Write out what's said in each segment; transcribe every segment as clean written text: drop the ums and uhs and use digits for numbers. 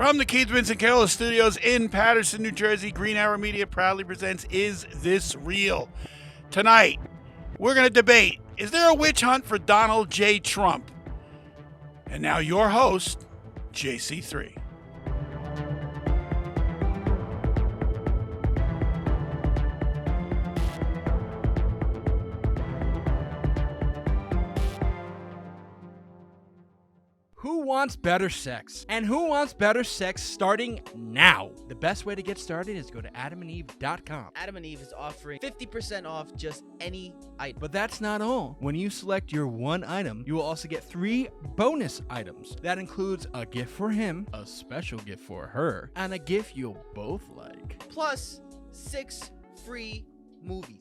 From the Keith Vincent Carroll Studios in Paterson, New Jersey, Green Arrow Media proudly presents Is This Real? Tonight, we're going to debate, is there a witch hunt for Donald J. Trump? And now your host, JC3. Who wants better sex? And who wants better sex starting now? The best way to get started is go to adamandeve.com. Adam and Eve is offering 50% off just any item. But that's not all. When you select your one item, you will also get 3 bonus items. That includes a gift for him, a special gift for her, and a gift you'll both like. Plus 6 free movies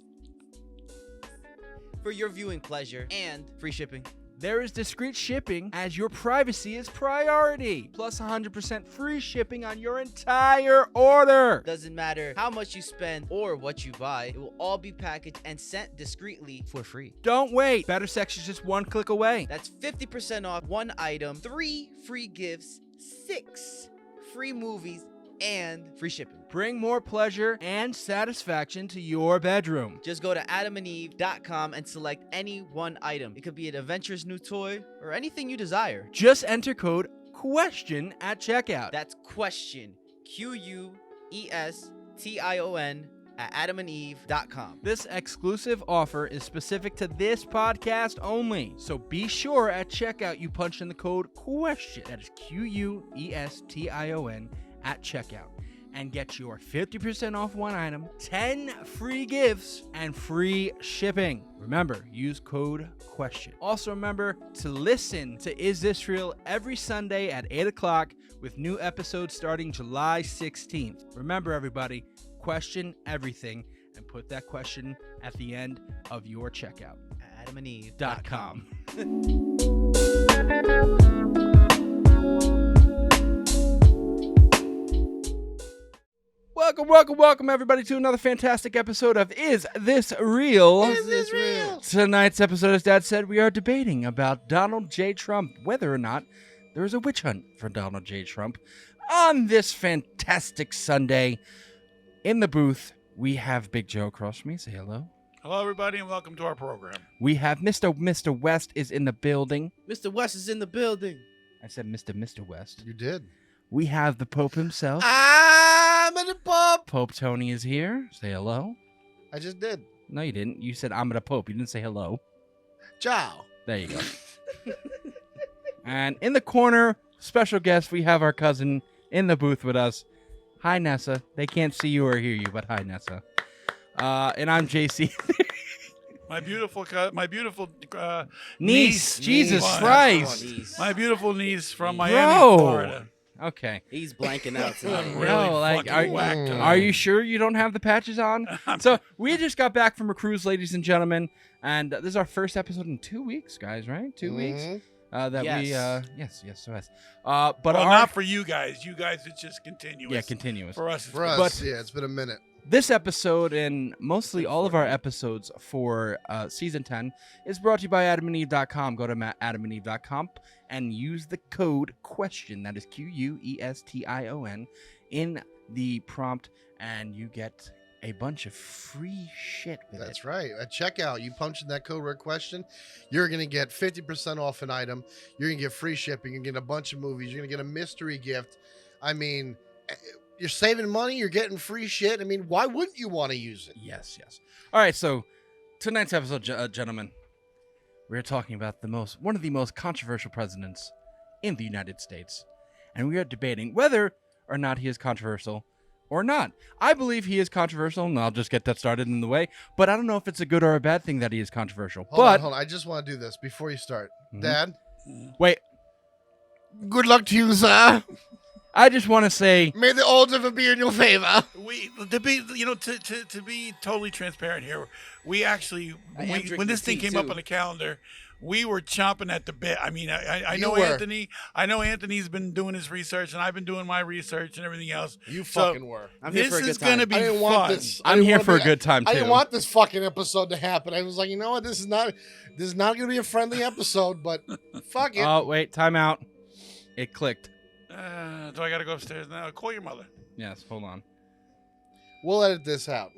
for your viewing pleasure and free shipping. There is discreet shipping as your privacy is priority. Plus 100% free shipping on your entire order. Doesn't matter how much you spend or what you buy, it will all be packaged and sent discreetly for free. Don't wait. Better sex is just one click away. That's 50% off one item, 3 free gifts, 6 free movies, and free shipping. Bring more pleasure and satisfaction to your bedroom. Just go to adamandeve.com and select any one item. It could be an adventurous new toy or anything you desire. Just enter code QUESTION at checkout. That's question, QUESTION at adamandeve.com. This exclusive offer is specific to this podcast only. So be sure at checkout you punch in the code QUESTION. That is QUESTION at checkout. And get your 50% off one item, 10 free gifts, and free shipping. Remember, use code QUESTION. Also remember to listen to Is This Real every Sunday at 8 o'clock with new episodes starting July 16th. Remember, everybody, question everything and put that question at the end of your checkout. adamandeve.com. Welcome, everybody, to another fantastic episode of Is This Real? Is this real? Tonight's episode, as Dad said, we are debating about Donald J. Trump, whether or not there is a witch hunt for Donald J. Trump. On this fantastic Sunday, in the booth, we have Big Joe across from me. Say hello. Hello, everybody, and welcome to our program. We have Mr. West is in the building. Mr. West is in the building. I said Mr. West. You did. We have the Pope himself. I'm in the pub. Pope Tony is here. Say hello. I just did. No, you didn't. You said I'm the Pope. You didn't say hello. Ciao. There you go. And in the corner, special guest, we have our cousin in the booth with us. Hi, Nessa. They can't see you or hear you, but hi, Nessa. And I'm JC. My beautiful niece. Jesus Niece. Christ. Niece. My beautiful niece from Bro. Miami, Florida. Okay. He's blanking out tonight. Really No, like, fucking whacked tonight. Are you sure you don't have the patches on? So we just got back from a cruise, ladies and gentlemen, and this is our first episode in 2 weeks, guys. Right? 2 weeks. That Yes. we yes. But Well, our, not for you guys. You guys, it's just continuous. yeah, continuous. For us, it's For us, But- yeah, it's been a minute. This episode, and mostly all of our episodes for Season 10, is brought to you by adamandeve.com. Go to adamandeve.com and use the code QUESTION, that is QUESTION, in the prompt, and you get a bunch of free shit with it. That's right. At checkout, you punch in that code word question, you're going to get 50% off an item. You're going to get free shipping. You're going to get a bunch of movies. You're going to get a mystery gift. I mean, you're saving money. You're getting free shit. I mean, why wouldn't you want to use it? Yes. All right, so tonight's episode, gentlemen, we're talking about one of the most controversial presidents in the United States, and we are debating whether or not he is controversial or not. I believe he is controversial, and I'll just get that started in the way, but I don't know if it's a good or a bad thing that he is controversial. Hold on. I just want to do this before you start. Mhm. Dad, Wait, good luck to you, sir. I just want to say, May the odds ever be in your favor. to be totally transparent here, we actually I am when drinking this thing tea, came up too. on the calendar, we were chomping at the bit. I mean, I You know were. Anthony. I know Anthony's been doing his research, and I've been doing my research and everything else. You So, fucking were. I'm here This for a good is time. gonna be I didn't fun. want this. I I'm didn't here want for a to- good time, I too. didn't want this fucking episode to happen. I was like, you know what? This is not going to be a friendly episode, but fuck it. oh, wait, time out. It clicked. Do I gotta go upstairs now? Call your mother. Yes, hold on. We'll edit this out.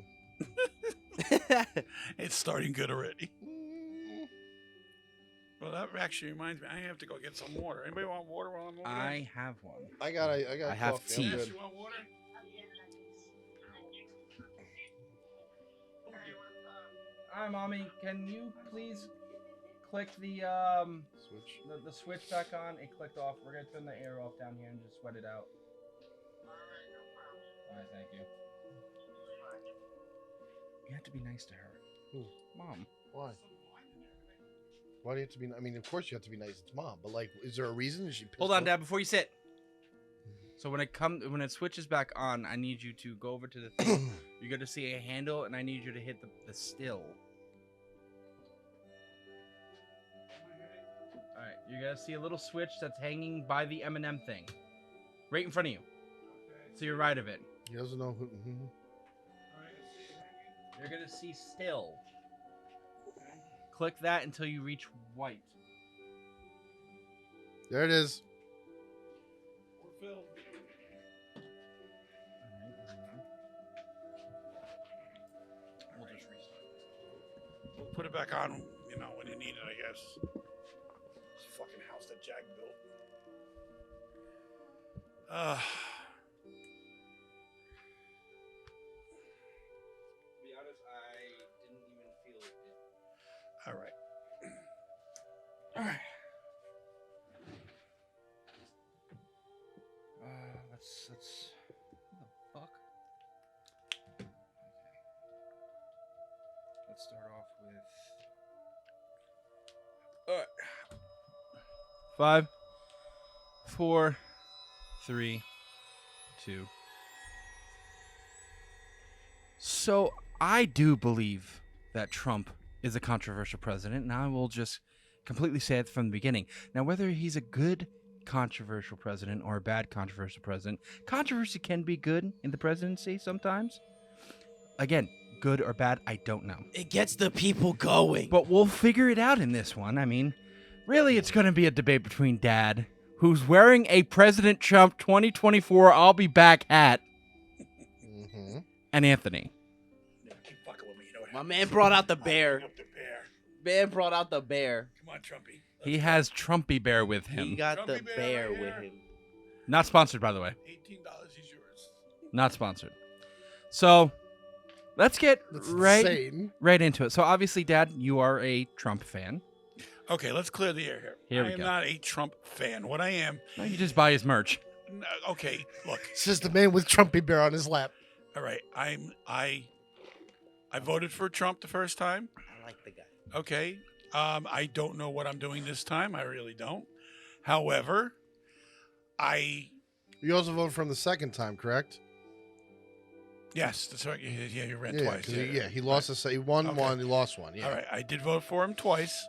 It's starting good already. Well, that actually reminds me. I have to go get some water. Anybody want water while I'm over there? I have one. I got I have coffee. tea. I'm good. You want water? Hi, Mommy. Can you please click the Switch. the switch back on? It clicked off. We're gonna turn the air off down here and just sweat it out. All right, thank you. You have to be nice to her. Who? Mom. Why? Why do you have to be? I mean, of course you have to be nice to mom, but like, is there a reason? Is she pissed Hold on, off? Dad, before you sit. So when it switches back on, I need you to go over to the thing. You're gonna see a handle, and I need you to hit the still. All right, you're gonna see a little switch that's hanging by the M&M thing, right in front of you. To your right of it. He doesn't know who. You're gonna see still. Click that until you reach white. There it is. We're filled. We'll just restart. We'll put it back on, when you need it, I guess. This fucking house that Jack built. To be honest, I didn't even feel it. All right. Alright. Let's. What the fuck? Okay. Let's start off with. Alright. 5, 4, 3, 2. So I do believe that Trump is a controversial president, and I will just completely say it from the beginning. Now, whether he's a good controversial president or a bad controversial president, controversy can be good in the presidency sometimes. Again, good or bad, I don't know. It gets the people going. But we'll figure it out in this one. I mean, really, it's going to be a debate between Dad, who's wearing a President Trump 2024 I'll be back hat, and Anthony. Keep fucking with me. You know what My happens. man brought out the bear. Up the bear. Man brought out the bear. Come on, Trumpy. He has Trumpy Bear with He him. got the Grumpy bear bear right with here. him. Not sponsored, by the way. $18 is yours. Not sponsored. So, let's get That's right insane. into it. So, obviously, Dad, you are a Trump fan. Okay, let's clear the air here. Here I we am go. not a Trump fan. What I am. No, you just buy his merch. Okay, look. It's just the man with Trumpy Bear on his lap. All right, I voted for Trump the first time. I like the guy. Okay. I don't know what I'm doing this time. I really don't. However, You also voted for him the second time, correct? yes, that's right. Yeah, you ran Yeah, twice. 'cause he lost he won Okay. one, he lost one. Yeah. All right, I did vote for him twice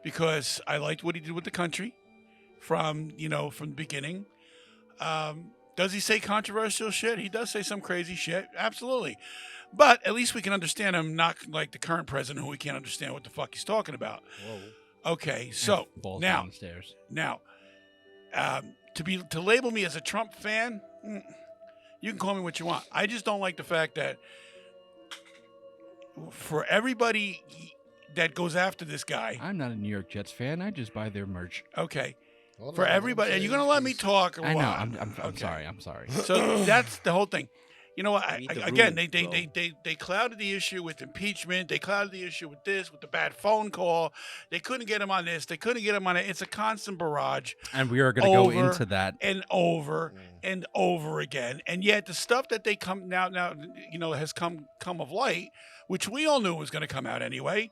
because I liked what he did with the country from the beginning. Does he say controversial shit? He does say some crazy shit. Absolutely. But at least we can understand him, not like the current president who we can't understand what the fuck he's talking about. Whoa. Okay, so Falls now, downstairs. to label me as a Trump fan, you can call me what you want. I just don't like the fact that for everybody that goes after this guy, I'm not a New York Jets fan. I just buy their merch. okay, Hold for on, everybody, I'm and you're gonna let me saying, talk. Or I know. what? I'm Okay. sorry. I'm sorry. So that's the whole thing. You know what? Read the Again, room, they clouded the issue with impeachment. They clouded the issue with this, with the bad phone call. They couldn't get him on this. They couldn't get him on it. It's a constant barrage And we are going to go Over into that. and over and over again. And yet the stuff that they come now has come of light, which we all knew was going to come out anyway.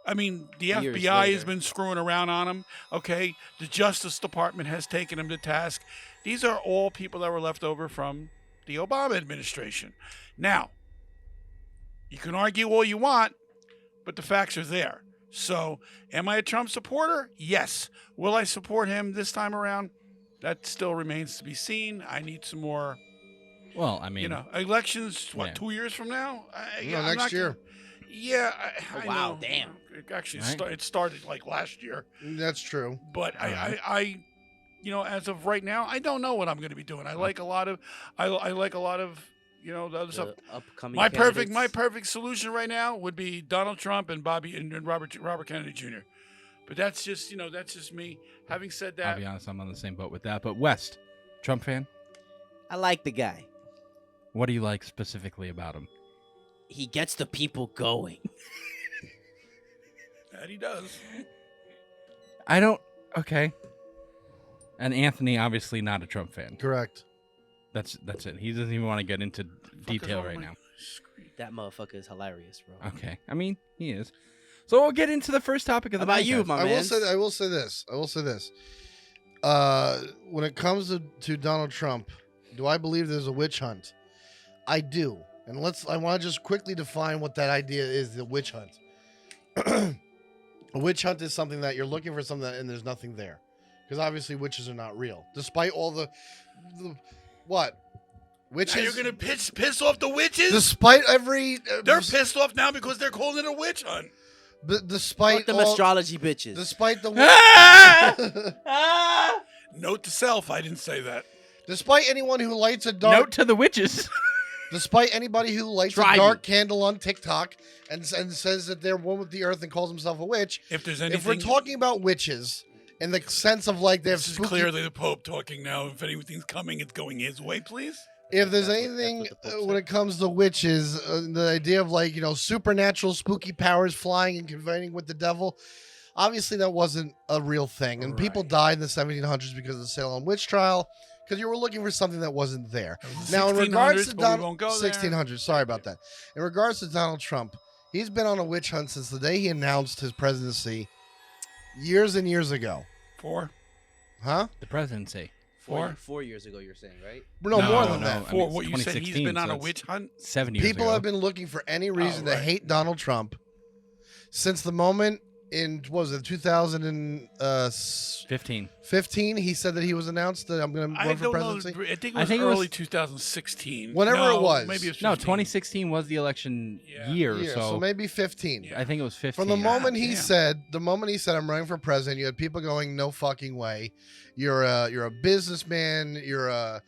I mean, the Years FBI has later. been screwing around on him. Okay, the Justice Department has taken him to task. These are all people that were left over from the Obama administration. Now, you can argue all you want, but the facts are there. So, am I a Trump supporter? Yes. Will I support him this time around? That still remains to be seen. I need some more, Well, I mean, elections, yeah. 2 years from now? No, I'm next not year. gonna- Yeah. Oh, I wow, know. damn. It actually Right. it started like last year. That's true. But All right. as of right now, I don't know what I'm going to be doing. I like a lot of, I like a lot of, the other stuff. Upcoming My candidates. perfect solution right now would be Donald Trump and Robert Kennedy Jr. But that's just me. Having said I'll that, be honest, I'm on the same boat with that. But West, Trump fan? I like the guy. What do you like specifically about him? He gets the people going. that he does. I don't. Okay. And Anthony, obviously not a Trump fan. Correct. That's it. He doesn't even want to get into detail right now. That motherfucker is hilarious, bro. Okay. I mean, he is. So we'll get into the first topic of the How about night, you, guys. my I man? will say this. When it comes to Donald Trump, do I believe there's a witch hunt? I do. And I want to just quickly define what that idea is, the witch hunt. A witch hunt is something that you're looking for something and there's nothing there. Because obviously witches are not real. Despite all the what? Witches? Now you're going to piss off the witches? Despite every... They're pissed off now because they're calling it a witch hunt. Despite Fuck them all... astrology bitches. Despite the... Note to self, I didn't say that. Despite anyone who lights a dark... Note to the witches. Despite anybody who lights Try a dark me. candle on TikTok and says that they're one with the earth and calls himself a witch, If there's anything... if we're talking about witches in the sense of like they have This is spooky, clearly the Pope talking now. If anything's coming, it's going his way, please. if there's That's what- anything that's what the Pope when said. it comes to witches, the idea of like supernatural spooky powers flying and convening with the devil, obviously that wasn't a real thing, and people Right. died in the 1700s because of the Salem witch trial. Because you were looking for something that wasn't there. It was Now, in 1600s, regards to but we Donald, won't go there. 1600s, sorry about that. In regards to Donald Trump, he's been on a witch hunt since the day he announced his presidency years and years ago. 4. Huh? The presidency. 4. 4 years ago, you're saying, right? No, more than no. that. I mean, For it's what you said, he's 2016, been on so a it's witch hunt. 7 years People ago. have been looking for any reason to right. hate Donald Trump since the moment in, what was it, 2015, 15. he said that he was announced that I'm going to I run for don't know. presidency. I think it I was think it was- early 2016. Whenever No, it was. Maybe it was 15. No, 2016 was the election Yeah. year, Yeah, so, so maybe 15. Yeah. I think it was 15. From the moment God he damn. said, I'm running for president, you had people going, no fucking way. You're a businessman. You're a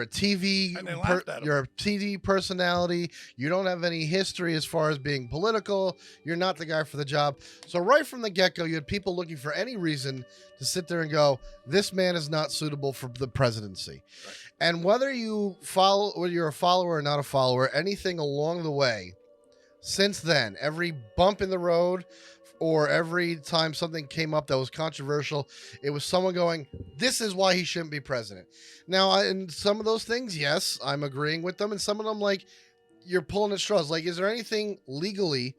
TV And they laughed at him. you're a TV personality. You don't have any history as far as being political. You're not the guy for the job. So right from the get-go, you had people looking for any reason to sit there and go, this man is not suitable for the presidency. Right. And whether you're a follower or not a follower, anything along the way, since then, every bump in the road or every time something came up that was controversial, it was someone going, this is why he shouldn't be president. Now, in some of those things, yes, I'm agreeing with them. And some of them, like, you're pulling at straws. Like, is there anything legally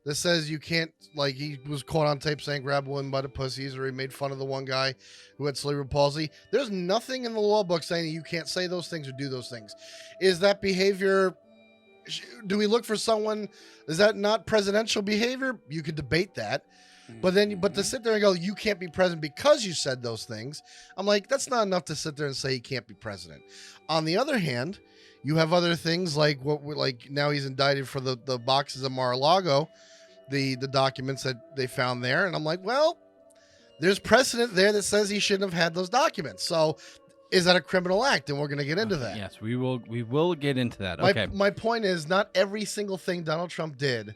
that says you can't, like, he was caught on tape saying grab a woman by the pussies, or he made fun of the one guy who had cerebral palsy? There's nothing in the law book saying that you can't say those things or do those things. Is that behavior... Do we look for someone? Is that not presidential behavior? You could debate that, but to sit there and go, you can't be president because you said those things. I'm like, that's not enough to sit there and say he can't be president. On the other hand, you have other things like like now he's indicted for the boxes of Mar-a-Lago, the documents that they found there, and I'm like, well, there's precedent there that says he shouldn't have had those documents. So. Is that a criminal act? And we're going to get into that. Yes, we will get into that. My, Okay. my point is, not every single thing Donald Trump did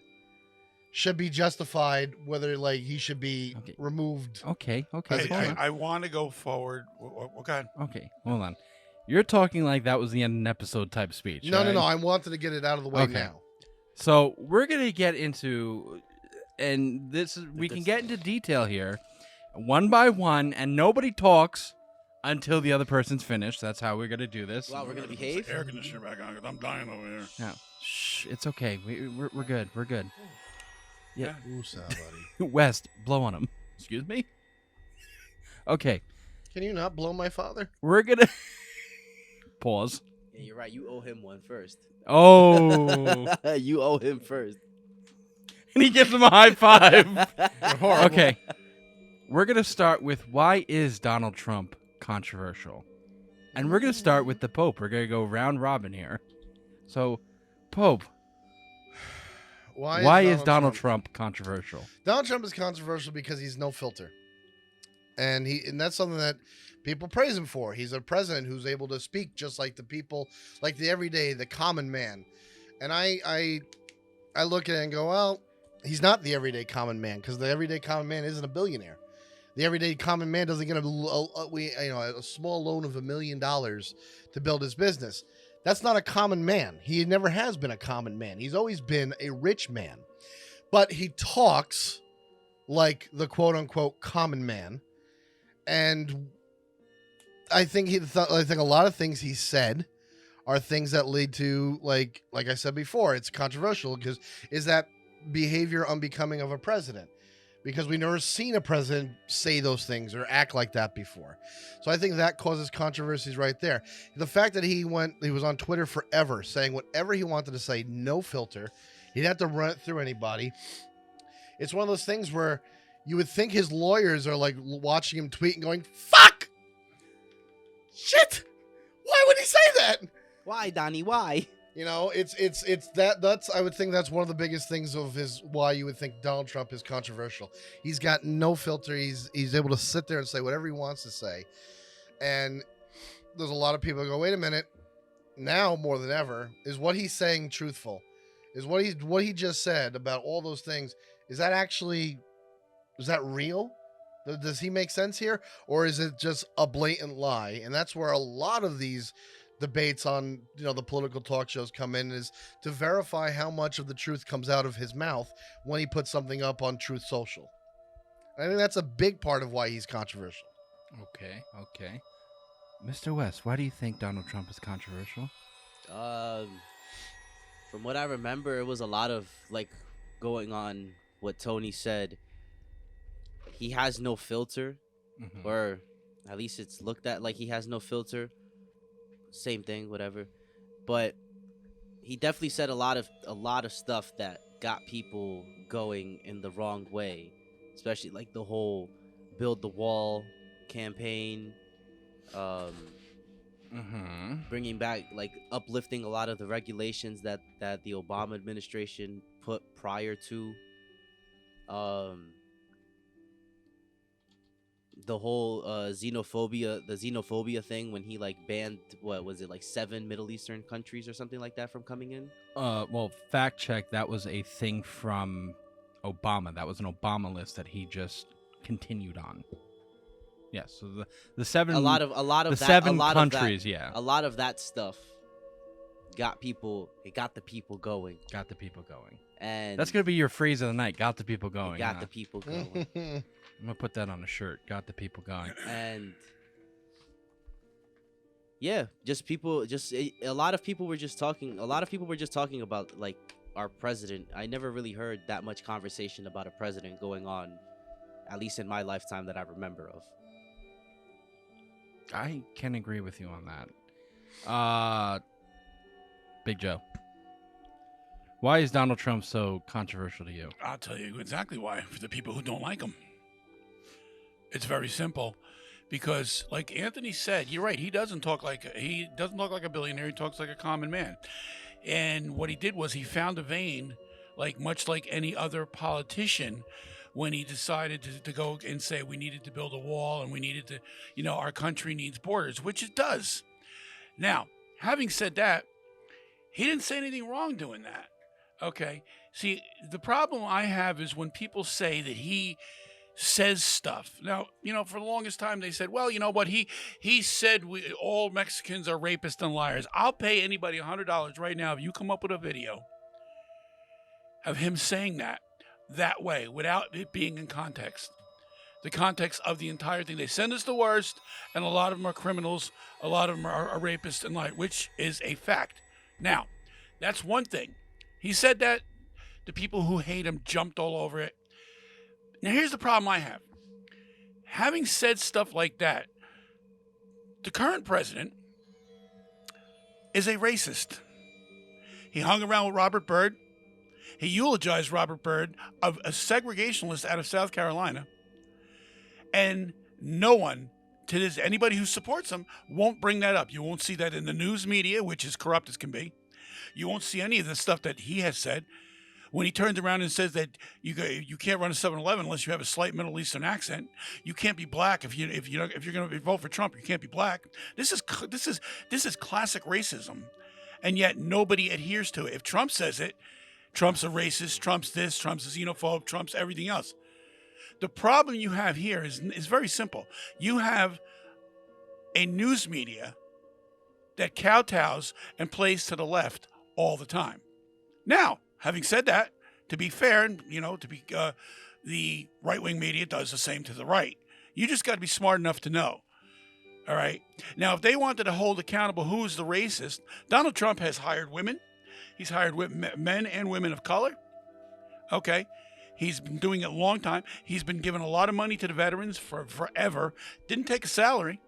should be justified, whether like he should be Okay. removed. Okay. Hey, Hold on. I want to go forward. Okay. Okay, hold on. You're talking like that was the end of an episode type speech. No, right? I wanted to get it out of the way Okay. now. So we're gonna get into, and this is we can get into detail here, one by one, and nobody talks until the other person's finished. That's how we're gonna do this. Wow, we're gonna Put the behave. air conditioner back on 'cause I'm dying over here. No, shh, it's okay. We're good. We're good. Yeah. Ooh, buddy. West, blow on him. Excuse me. Okay, Can you not blow my father? we're gonna pause. Yeah, you're right. You owe him one first. Oh, You owe him first. and he gives him a high five. You're horrible. Okay. We're going to start with why is Donald Trump controversial? And we're going to start with the Pope. We're going to go round robin here. So, Pope, why is Donald Trump controversial? Donald Trump is controversial because he's no filter. and that's something that people praise him for. He's a president who's able to speak just like the people, like the everyday, the common man. And I look at it and go, well, he's not the everyday common man, because the everyday common man isn't a billionaire. The everyday common man doesn't get a small loan of $1 million to build his business. That's not a common man. He never has been a common man. He's always been a rich man. But he talks like the quote unquote common man. And I think a lot of things he said are things that lead to, like I said before, it's controversial, because is that behavior unbecoming of a president? Because we've never seen a president say those things or act like that before. So I think that causes controversies right there. The fact that he was on Twitter forever saying whatever he wanted to say, no filter. He didn't have to run it through anybody. It's one of those things where you would think his lawyers are like watching him tweet and going, fuck! Shit! Why would he say that? Why, Donnie? Why? You know, that's I would think that's one of the biggest things of why you would think Donald Trump is controversial. He's got no filter. He's able to sit there and say whatever he wants to say. And there's a lot of people who go, wait a minute, now more than ever, is what he's saying truthful? Is what he just said about all those things, is that real? Does he make sense here? Or is it just a blatant lie? And that's where a lot of these debates on the political talk shows come in, is to verify how much of the truth comes out of his mouth when he puts something up on Truth Social. I think that's a big part of why he's controversial. Okay. Mr. West, why do you think Donald Trump is controversial? From what I remember, it was a lot of going on what Tony said. He has no filter, or at least it's looked at like he has no filter. Same thing, whatever. But he definitely said a lot of stuff that got people going in the wrong way, especially like the whole build the wall campaign, bringing back, uplifting a lot of the regulations that the Obama administration put prior to, the whole xenophobia thing, when he banned, what was it, 7 Middle Eastern countries or something like that from coming in. Well, fact check, that was a thing from Obama. That was an Obama list that he just continued on. Yeah, so the 7 a lot of the that, 7 a lot countries, of that, yeah. A lot of that stuff got the people going. Got the people going. And that's going to be your phrase of the night, got the people going. Got the people going. I'm going to put that on a shirt, got the people going. And yeah, a lot of people were just talking about our president. I never really heard that much conversation about a president going on, at least in my lifetime that I remember of. I can agree with you on that. Big Joe, why is Donald Trump so controversial to you? I'll tell you exactly why, for the people who don't like him. It's very simple. Because, like Anthony said, you're right, he doesn't talk like a billionaire, he talks like a common man. And what he did was he found a vein, much like any other politician, when he decided to go and say we needed to build a wall and we needed to, our country needs borders, which it does. Now, having said that, he didn't say anything wrong doing that. Okay? See, the problem I have is when people say that he says stuff. Now, for the longest time they said, well, you know what, he said all Mexicans are rapists and liars. I'll pay anybody $100 right now if you come up with a video of him saying that way, without it being in context. The context of the entire thing. They send us the worst, and a lot of them are criminals, a lot of them are rapists and liars, which is a fact. Now, that's one thing. He said that. The people who hate him jumped all over it. Now, here's the problem I have. Having said stuff like that, the current president is a racist. He hung around with Robert Byrd. He eulogized Robert Byrd, a segregationist out of South Carolina. And no one, anybody who supports him, won't bring that up. You won't see that in the news media, which is corrupt as can be. You won't see any of the stuff that he has said. When he turns around and says that you can't run a 7-Eleven unless you have a slight Middle Eastern accent. You can't be black if you're going to vote for Trump. You can't be black. This is classic racism, and yet nobody adheres to it. If Trump says it, Trump's a racist. Trump's this. Trump's a xenophobe. Trump's everything else. The problem you have here is very simple. You have a news media that kowtows and plays to the left all the time. Now, having said that, to be fair, and the right-wing media does the same to the right. You just got to be smart enough to know. All right. Now, if they wanted to hold accountable who is the racist, Donald Trump has hired women. He's hired men and women of color. Okay. He's been doing it a long time. He's been giving a lot of money to the veterans for forever. Didn't take a salary.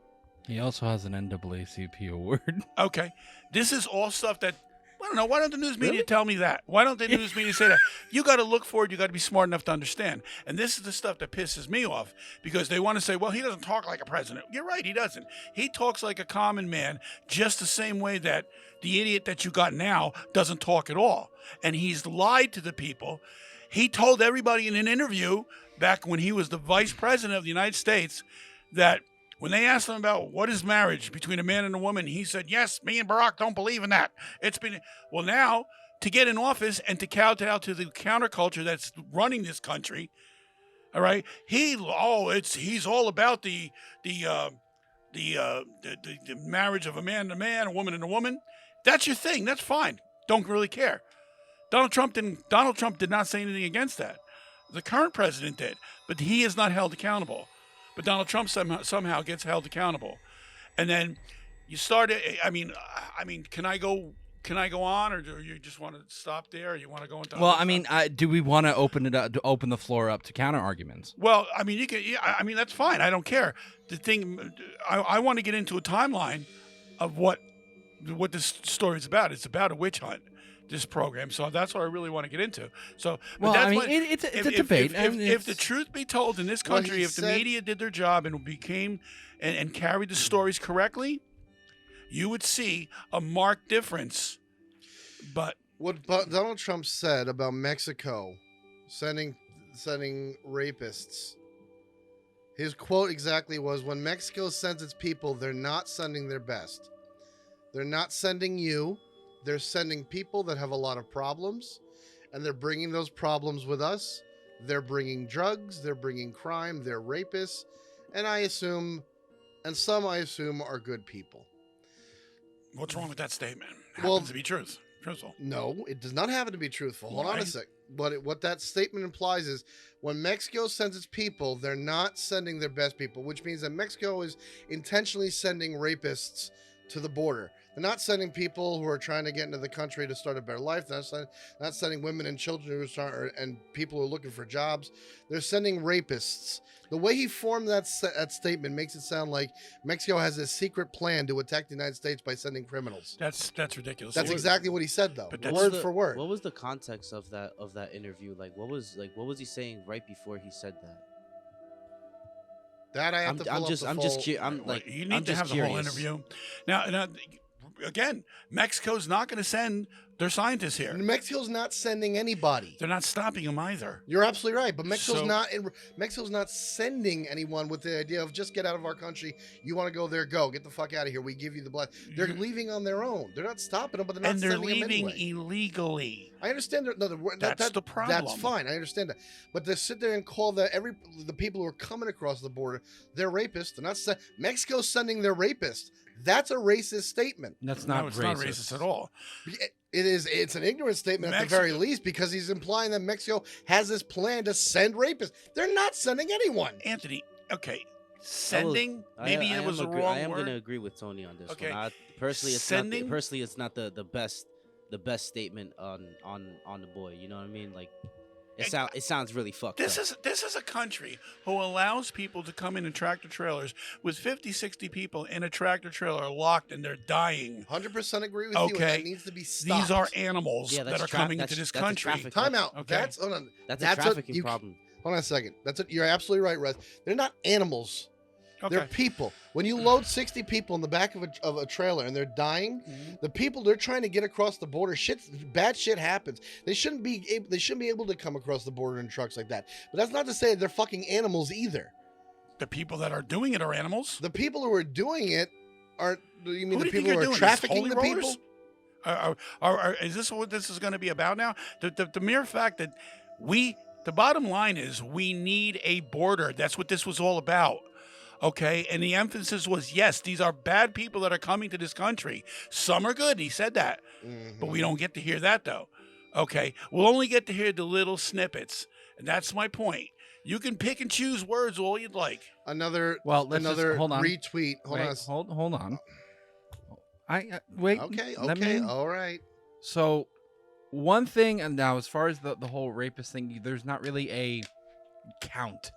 He also has an NAACP award. Okay. This is all stuff that, I don't know, why don't the news media tell me that? Why don't the news media say that? You got to look for it. You got to be smart enough to understand. And this is the stuff that pisses me off because they want to say, well, he doesn't talk like a president. You're right, he doesn't. He talks like a common man just the same way that the idiot that you got now doesn't talk at all. And he's lied to the people. He told everybody in an interview back when he was the vice president of the United States that when they asked him about what is marriage between a man and a woman, he said, yes, me and Barack don't believe in that. Well, now to get in office and to kowtow to the counterculture that's running this country, all right, he's all about the marriage of a man and a man, a woman and a woman. That's your thing. That's fine. Don't really care. Donald Trump did not say anything against that. The current president did, but he is not held accountable. But Donald Trump somehow gets held accountable. And then you started. I mean, can I go on, or do you just want to stop there, or you want to go into? Well, I mean, do we want to open the floor up to counter arguments? Well, I mean, you can. Yeah, I mean, that's fine. I don't care. The thing, I want to get into a timeline of what this story is about. It's about a witch hunt. This program, so that's what I really want to get into. So, well, I mean, it's a debate. If the truth be told, in this country, if the media did their job and became and carried the stories correctly, you would see a marked difference. But what Donald Trump said about Mexico sending rapists, his quote exactly was, "When Mexico sends its people, they're not sending their best. They're not sending you. They're sending people that have a lot of problems, and they're bringing those problems with us. They're bringing drugs, they're bringing crime, they're rapists, and some I assume are good people." What's wrong with that statement? Happens to be truthful. No, it does not happen to be truthful. Hold on a sec. What that statement implies is when Mexico sends its people, they're not sending their best people, which means that Mexico is intentionally sending rapists to the border. They're not sending people who are trying to get into the country to start a better life. They're not sending women and children and people who are looking for jobs. They're sending rapists. The way he formed that statement makes it sound like Mexico has a secret plan to attack the United States by sending criminals. That's ridiculous. That's exactly what he said, though, But word for word. What was the context of that interview? What was he saying right before he said that? That I have to pull up the full... You need to have the whole interview. Now, again, Mexico's not going to send their scientists here. Mexico's not sending anybody. They're not stopping them either. You're absolutely right, but Mexico's not sending anyone with the idea of just get out of our country. You want to go there, go. Get the fuck out of here. We give you the blood. They're leaving on their own. They're not stopping them, but they're not sending them anyway. And they're leaving illegally. I understand. That's the problem. That's fine. I understand that. But to sit there and call the people who are coming across the border, they're rapists. They're not. Mexico's sending their rapists. That's a racist statement. That's not it's racist. Not racist at all. It is. It's an ignorant statement at the very least, because he's implying that Mexico has this plan to send rapists. They're not sending anyone. Anthony, okay, sending. Maybe it was a wrong word. I am going to agree with Tony on this one. Personally, it's not the best statement on the boy. You know what I mean? Like, it sounds really fucked up. This is a country who allows people to come in tractor trailers with 50, 60 people in a tractor trailer locked and they're dying. 100% agree with you. And that needs to be stopped. These are animals that are coming into this country. Time out. Okay. That's a trafficking problem. Hold on a second. You're absolutely right, Russ. They're not animals. Okay. They're people. When you load 60 people in the back of a trailer and they're dying, the people they're trying to get across the border, bad shit happens. They shouldn't be able to come across the border in trucks like that. But that's not to say they're fucking animals either. The people that are doing it are animals. The people who are doing it aren't. You mean Who the do you think people who are are doing trafficking this? the Holy people? rollers? Is this what this is going to be about now? The mere fact that the bottom line is we need a border. That's what this was all about. Okay. And the emphasis was, yes, these are bad people that are coming to this country. Some are good. He said that. But we don't get to hear that, though. Okay. We'll only get to hear the little snippets. And that's my point. You can pick and choose words all you'd like. Another hold on. retweet. Hold on. Wait. Okay. let me- All right. So, one thing, and now as far as the whole rapist thing, there's not really a count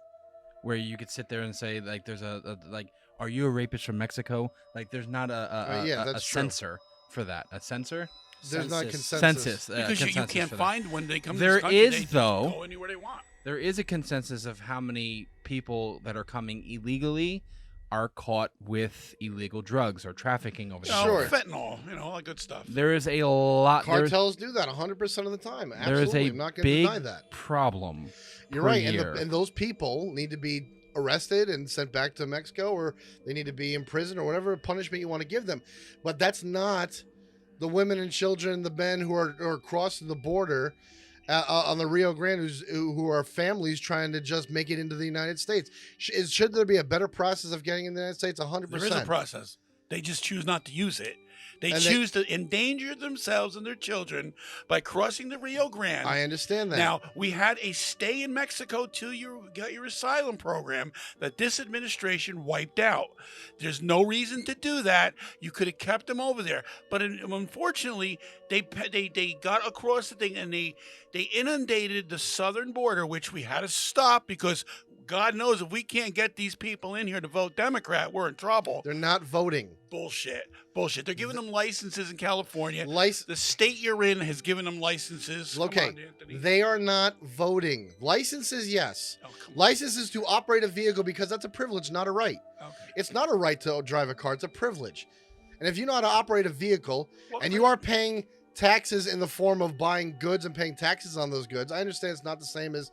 where you could sit there and say like there's a like, are you a rapist from Mexico? Like there's not a that's true. censor for that. A censor? There's not Census. consensus. Because you consensus can't for that. find when they come to There this country. is, They just though. go anywhere they want. There is a consensus of how many people that are coming illegally are caught with illegal drugs or trafficking over there. Sure. Fentanyl, all that good stuff. There is a lot. Cartels do that 100% of the time. There Absolutely. is a I'm not going to deny big that. problem. You're per right. year. And those people need to be arrested and sent back to Mexico, or they need to be in prison, or whatever punishment you want to give them. But that's not the women and children, the men who are crossing the border on the Rio Grande, who are families trying to just make it into the United States. Should there be a better process of getting in the United States? 100%. There is a process. They just choose not to use it. They And choose to endanger themselves and their children by crossing the Rio Grande. I understand that. Now, we had a stay in Mexico till you got your asylum program that this administration wiped out. There's no reason to do that. You could have kept them over there. But unfortunately, they got across the thing and they inundated the southern border, which we had to stop because God knows if we can't get these people in here to vote Democrat, we're in trouble. They're not voting. Bullshit. They're giving them licenses in California. The state you're in has given them licenses. Okay, Come on, Anthony. they are not voting. Licenses, yes. Oh, come on. Licenses to operate a vehicle, because that's a privilege, not a right. Okay. It's not a right to drive a car. It's a privilege. And if you know how to operate a vehicle Well, and you are paying taxes in the form of buying goods and paying taxes on those goods, I understand it's not the same as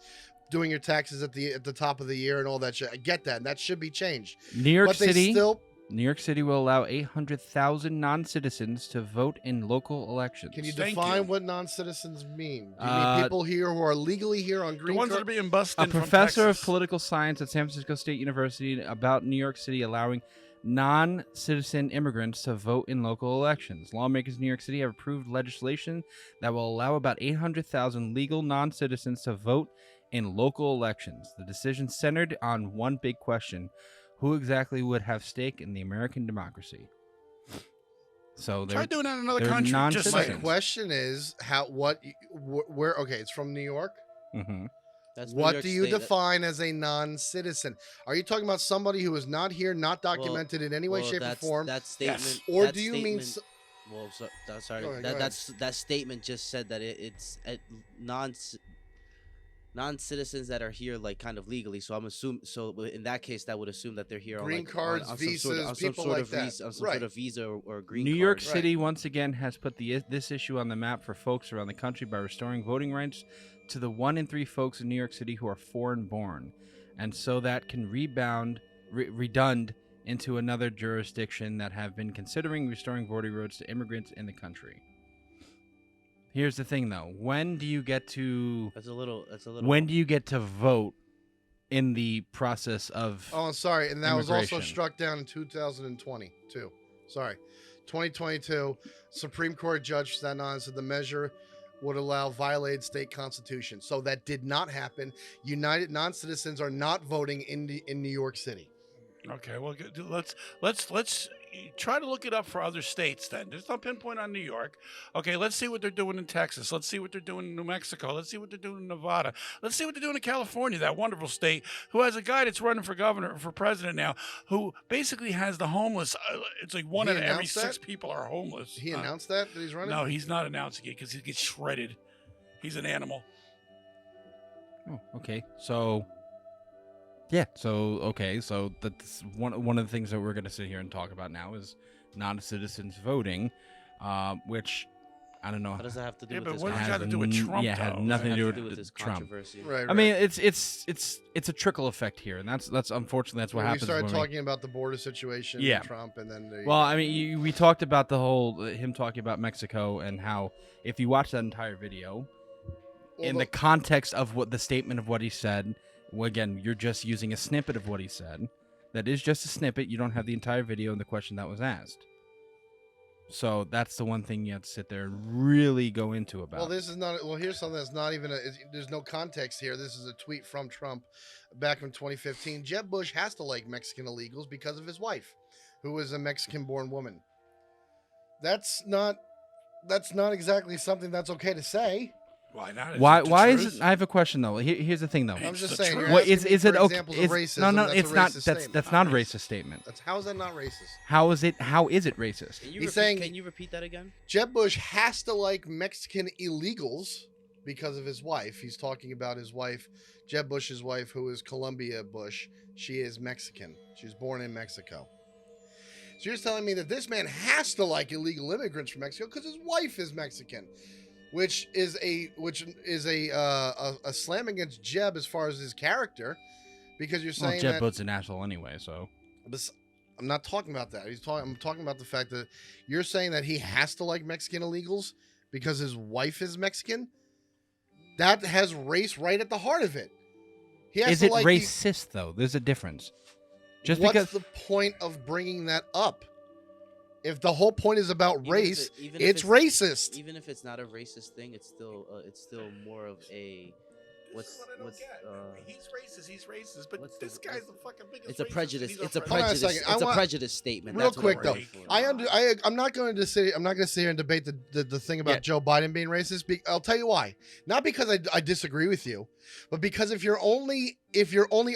doing your taxes at the top of the year and all that shit. I get that, and that should be changed. New York But they City. still. New York City will allow 800,000 non-citizens to vote in local elections. Can you Thank define you. what non-citizens mean? Do you mean people here who are legally here on The green ones that are card? being busted A from professor of Texas. political science at San Francisco State University about New York City allowing non-citizen immigrants to vote in local elections. Lawmakers in New York City have approved legislation that will allow about 800,000 legal non-citizens to vote in local elections. The decision centered on one big question: who exactly would have stake in the American democracy? So Try they're doing that in another they're country. Just non-citizens. My saying. question is where? Okay, it's from New York. Mhm. That's New What York do you State. define as a non-citizen? Are you talking about somebody who is not here, not documented in any way, Well, shape, or form? That statement. Or that do you mean? statement- Well, sorry. Go ahead, that go that's that statement just said that it's non-citizens that are here like kind of legally. So I'm assuming. So in that case, that would assume that they're here Green on like, cards, on some sort visas, of, on some people sort like of that. visa, on some Right. sort of visa or green New card. York Right. City once again has put this issue on the map for folks around the country by restoring voting rights to the 1 in 3 folks in New York City who are foreign born, and so that can redund into another jurisdiction that have been considering restoring voting rights to immigrants in the country. Here's the thing, though: when do you get to That's a little. when do you get to vote in the process of? Oh, I'm sorry, and that was also Immigration. struck down in 2020 too. Sorry, 2022 Supreme Court judge sat on and said the measure would allow violated state constitution. So that did not happen. United non-citizens are not voting in New York City. Okay, well, let's try to look it up for other states then. There's no pinpoint on New York. Okay, let's see what they're doing in Texas. Let's see what they're doing in New Mexico. Let's see what they're doing in Nevada. Let's see what they're doing in California, that wonderful state, who has a guy that's running for president now, who basically has the homeless. It's like one He out of every announced 6 that? people are homeless. He announced that he's running. No, he's not announcing it because he gets shredded. He's an animal. Oh, okay, so Yeah. So so that's one of the things that we're going to sit here and talk about now is non-citizens voting, which I don't know. How does that have to do Yeah, with but this? what does it controversy? got to do with Trump? Yeah, it had though? nothing to Have do with this Trump. controversy. Right. I mean, it's a trickle effect here, and that's unfortunately that's what we happens. started when talking about the border situation, Yeah. and Trump, and then Well, I mean, we talked about the whole him talking about Mexico and how if you watch that entire video, in the context of what the statement of what he said, well, again, you're just using a snippet of what he said. That is just a snippet. You don't have the entire video and the question that was asked. So that's the one thing you have to sit there and really go into about. Well, this is not. Well, here's something that's not even. There's no context here. This is a tweet from Trump back in 2015. Jeb Bush has to like Mexican illegals because of his wife, who is a Mexican-born woman. That's not exactly something that's okay to say. Why not? Why is it? I have a question though. Here's the thing though. I'm just the saying. truth. You're What asking is me it for okay? examples of racism. No, That's it's a not. racist That's statement. not a racist statement. How is that not racist? How is it racist? Can you He's repeat, saying- Can you repeat that again? Jeb Bush has to like Mexican illegals because of his wife. He's talking about his wife, Jeb Bush's wife, who is Columbia Bush. She is Mexican. She was born in Mexico. So you're telling me that this man has to like illegal immigrants from Mexico because his wife is Mexican, which is a slam against Jeb as far as his character, because you're saying Jeb that. Bush's an asshole anyway, so. I'm not talking about that. I'm talking about the fact that you're saying that he has to like Mexican illegals because his wife is Mexican. That has race right at the heart of it. He has Is to it like racist though? There's a difference. Just what's because the point of bringing that up? If the whole point is about race, it's racist. Even if it's not a racist thing, it's still more of a This is what I don't get. He's racist, but what's this the- guy's the fucking biggest. it's a racist, and prejudice. he's It's a afraid- Hold on a prejudice. second. I It's a want- prejudice statement. Real That's what I'm quick, though. ready for. I'm not going to sit. I'm not going to sit here and debate the thing about Yeah. Joe Biden being racist. I'll tell you why. Not because I disagree with you, but because if your only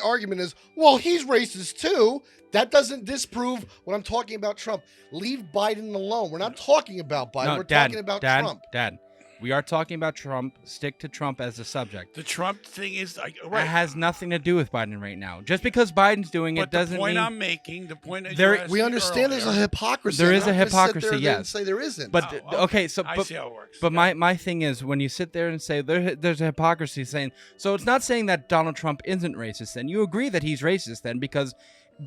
argument is, well, he's racist too, that doesn't disprove what I'm talking about Trump. Leave Biden alone. We're not talking about Biden. no, We're Dad, talking about Dad, Trump. Dad, we are talking about Trump. Stick to Trump as the subject. The Trump thing is like, It right. has nothing to do with Biden right now. Just because Biden's doing But it doesn't the point mean. I'm making, the point that There- you asked We me understand there's a earlier- hypocrisy. There I'm is not a gonna sit hypocrisy, there and yes. say there isn't. But Oh, okay, so I but, see how it works. but my thing is when you sit there and say there's a hypocrisy saying, so it's not saying that Donald Trump isn't racist. Then you agree that he's racist then because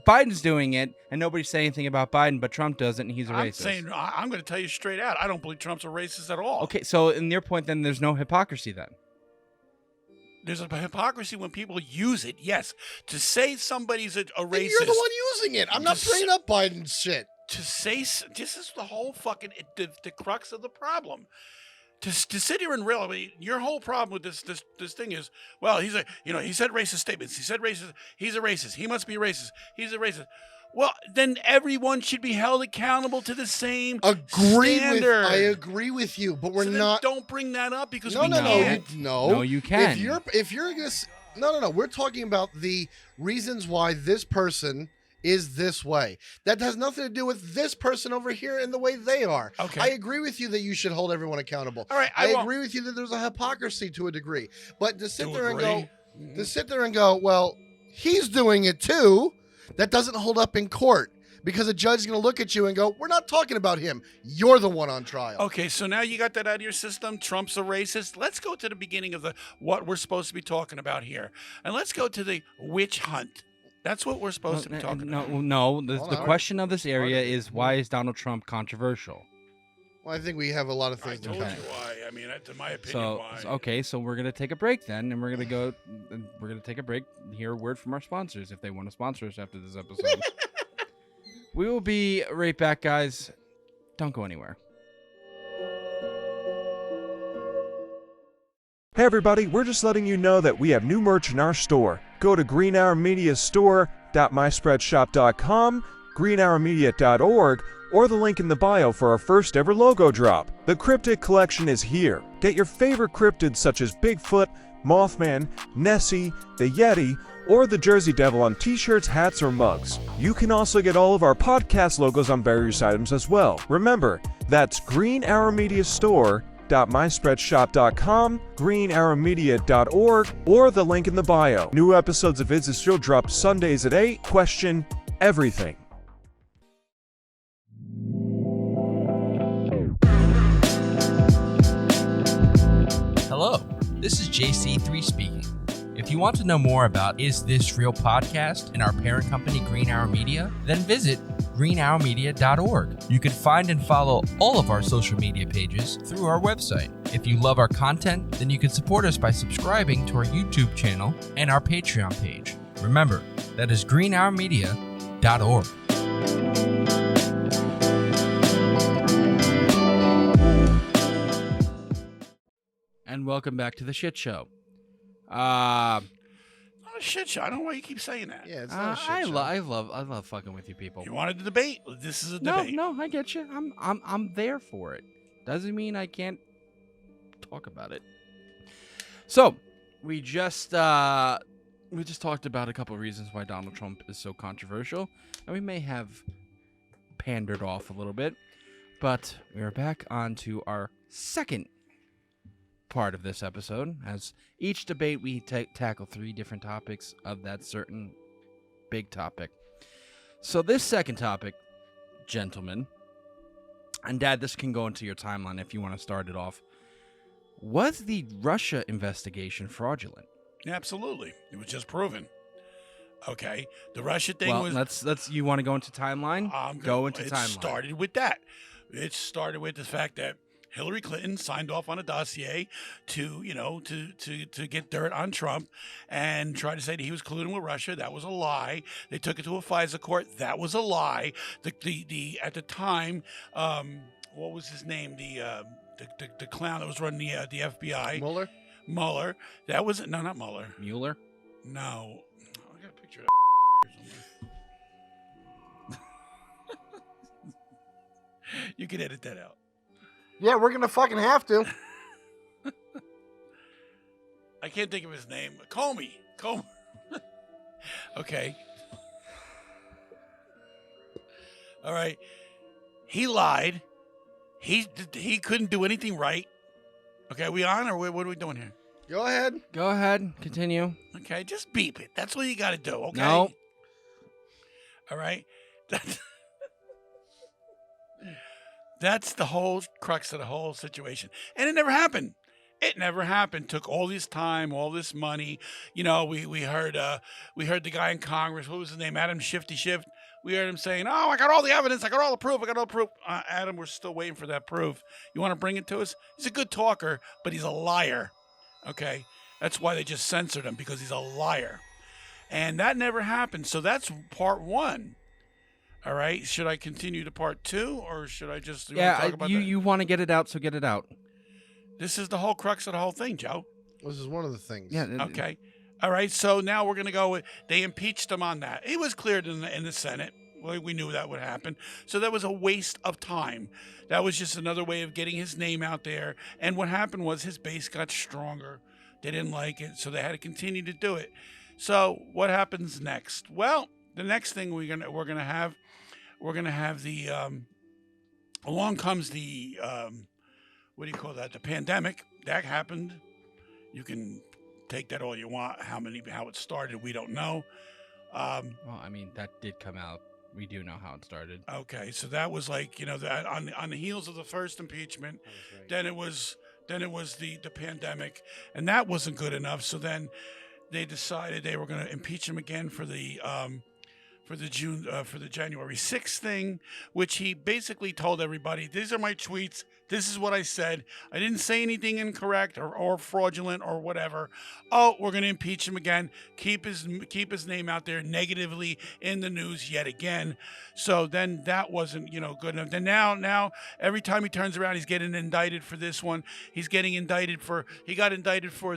Biden's doing it and nobody's saying anything about Biden, but Trump doesn't. And he's a I'm racist. saying I'm going to tell you straight out. I don't believe Trump's a racist at all. Okay, so in your point, then there's no hypocrisy then. There's a hypocrisy when people use it. Yes, to say somebody's a And racist. you're the one using it. I'm not Just- bringing up Biden's shit. To say this is the whole fucking the crux of the problem. To sit here and really, your whole problem with this thing is, well, he said racist statements. He said racist. He's a racist. He must be racist. He's a racist. Well, then everyone should be held accountable to the same standard. I agree with you, but we're So then not. Don't bring that up because No, we no, can't. No, you can. If you're gonna, no. We're talking about the reasons why this person is this way. That has nothing to do with this person over here and the way they are. Okay. I agree with you that you should hold everyone accountable. All right, I won't. agree with you that there's a hypocrisy to a degree, but to sit To there agree. and go, well, he's doing it too. That doesn't hold up in court because a judge is going to look at you and go, we're not talking about him. You're the one on trial. Okay, so now you got that out of your system. Trump's a racist. Let's go to the beginning of what we're supposed to be talking about here, and let's go to the witch hunt. That's what we're supposed to be talking about. No. The Hold on. question of this area is why is Donald Trump controversial? Well, I think we have a lot of I things to told you cover. why. I mean, in my opinion, So why. okay, so we're gonna take a break then, and we're gonna take a break. Hear a word from our sponsors if they want to sponsor us after this episode. We will be right back, guys. Don't go anywhere. Hey everybody, we're just letting you know that we have new merch in our store. Go to greenhourmediastore.myspreadshop.com, greenhourmedia.org, or the link in the bio for our first ever logo drop. The Cryptid Collection is here. Get your favorite cryptids such as Bigfoot, Mothman, Nessie, the Yeti, or the Jersey Devil on t-shirts, hats, or mugs. You can also get all of our podcast logos on various items as well. Remember, that's greenhourmediastore.com. shop.myspreadshop.com, greenarrowmedia.org, or the link in the bio. New episodes of Is This Real drop Sundays at 8. Question everything. Hello, this is JC3 speaking. If you want to know more about Is This Real podcast and our parent company Green Arrow Media, then visit greenarrowmedia.org. You can find and follow all of our social media pages through our website. If you love our content, then you can support us by subscribing to our YouTube channel and our Patreon page. Remember, that is greenarrowmedia.org. And welcome back to the shit show. Not a shit show. I don't know why you keep saying that. Yeah, it's not a shit I show. love fucking with you people. You wanted to debate? This is a No, debate. no, I get you. I'm there for it. Doesn't mean I can't talk about it. So we just talked about a couple of reasons why Donald Trump is so controversial, and we may have pandered off a little bit, but we are back on to our second part of this episode. As each debate, we tackle 3 different topics of that certain big topic. So this second topic, gentlemen, and Dad, this can go into your timeline if you want to start it off. Was the Russia investigation fraudulent? Absolutely. It was just proven. Okay. The Russia thing Well, was. let's. You want to go into timeline? Go into it timeline. started with that. It started with the fact that Hillary Clinton signed off on a dossier to get dirt on Trump and try to say that he was colluding with Russia. That was a lie. They took it to a FISA court. That was a lie. The at the time, what was his name? The clown that was running the FBI. Mueller. That was no, not Mueller. Mueller. No, I got a picture of that. You can edit that out. Yeah, we're gonna fucking have to. I can't think of his name. Comey. Okay. All right. He lied. He couldn't do anything right. Okay, are we on or what are we doing here? Go ahead. Go ahead. Continue. Okay, just beep it. That's what you got to do, okay? No. All right. That's the whole crux of the whole situation. And it never happened. It never happened. Took all this time, all this money. You know, we heard the guy in Congress, what was his name? Adam Shifty Shift. We heard him saying, "Oh, I got all the evidence. I got all the proof. Adam, we're still waiting for that proof. You want to bring it to us? He's a good talker, but he's a liar. Okay? That's why they just censored him, because he's a liar. And that never happened. So that's part 1. All right. Should I continue to part 2, or should I just talk about that? You want to get it out, so get it out. This is the whole crux of the whole thing, Joe. This is one of the things. Yeah. Okay. All right. So now we're going to go with, they impeached him on that. It was cleared in the Senate. We knew that would happen. So that was a waste of time. That was just another way of getting his name out there. And what happened was his base got stronger. They didn't like it, so they had to continue to do it. So what happens next? Well, the next thing we're gonna have the along comes the what do you call that? The pandemic. That happened. You can take that all you want. How it started, we don't know. Well, I mean, that did come out. We do know how it started. Okay, so that was like, that on the heels of the first impeachment, Right. then it was the pandemic, and that wasn't good enough. So then they decided they were going to impeach him again for the January 6th thing, which he basically told everybody, "These are my tweets. This is what I said. I didn't say anything incorrect or fraudulent or whatever. Oh, we're going to impeach him again. Keep his name out there negatively in the news yet again." So then that wasn't, good enough. Then now every time he turns around, he's getting indicted for this one. He got indicted for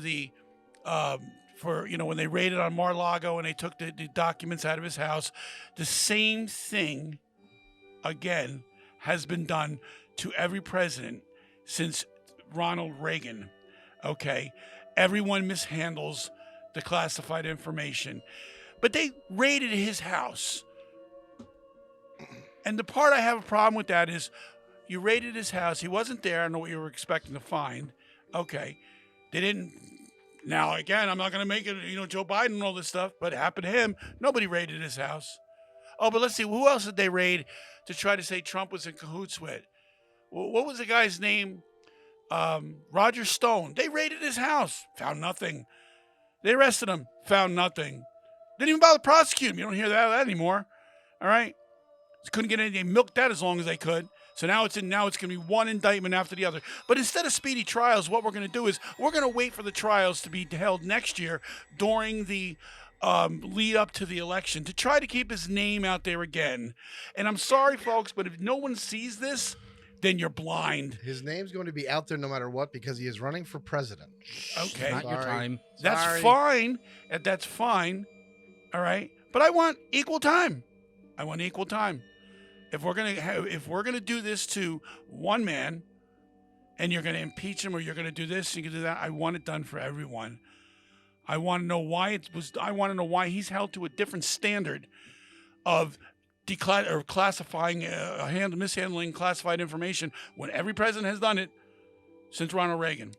the when they raided on Mar-a-Lago and they took the documents out of his house. The same thing again has been done to every president since Ronald Reagan. Okay, everyone mishandles the classified information, but they raided his house. And the part I have a problem with that is, You raided his house. He wasn't there. I don't know what you were expecting to find. Okay. They didn't. Now, again, I'm not going to make it, Joe Biden and all this stuff, but it happened to him. Nobody raided his house. Oh, but let's see. Who else did they raid to try to say Trump was in cahoots with? What was the guy's name? Roger Stone. They raided his house. Found nothing. They arrested him. Found nothing. Didn't even bother prosecuting him. You don't hear that anymore. All right? Just couldn't get anything. They milked that as long as they could. So now it's going to be one indictment after the other. But instead of speedy trials, what we're going to do is we're going to wait for the trials to be held next year during the lead up to the election to try to keep his name out there again. And I'm sorry, folks, but if no one sees this, then you're blind. His name's going to be out there no matter what because he is running for president. Okay. Not your time. That's Sorry. fine. That's fine. All right. But I want equal time. If we're gonna do this to one man, and you're gonna impeach him, or you're gonna do this, you can do that. I want it done for everyone. I want to know why I want to know why he's held to a different standard of classifying, mishandling classified information when every president has done it since Ronald Reagan.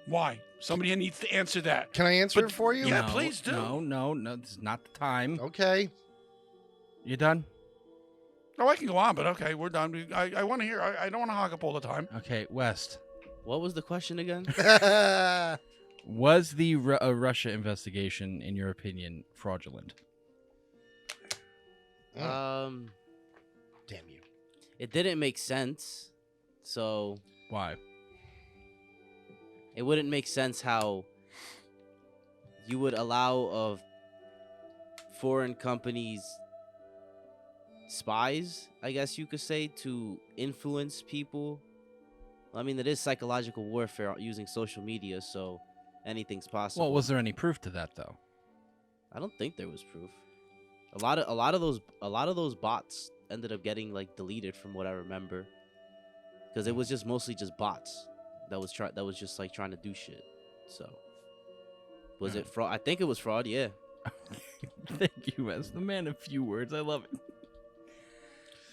Why? Somebody needs to answer that. Can I answer it for you? Yeah, please do. No, this is not the time. Okay. You done? Oh, I can go on, but okay, we're done. I want to hear. I don't want to hog up all the time. Okay, West. What was the question again? Was the Russia investigation, in your opinion, fraudulent? Um, Damn you. it didn't make sense. So Why? it wouldn't make sense how you would allow of foreign companies spies, I guess you could say, to influence people. I mean, it is psychological warfare using social media, so anything's possible. Well, was there any proof to that though? I don't think there was proof. A lot of those bots ended up getting like deleted from what I remember, because it was just mostly just bots that was just like trying to do shit. So was it fraud? I think it was fraud. Yeah. Thank you, Wes. The man of few words. I love it.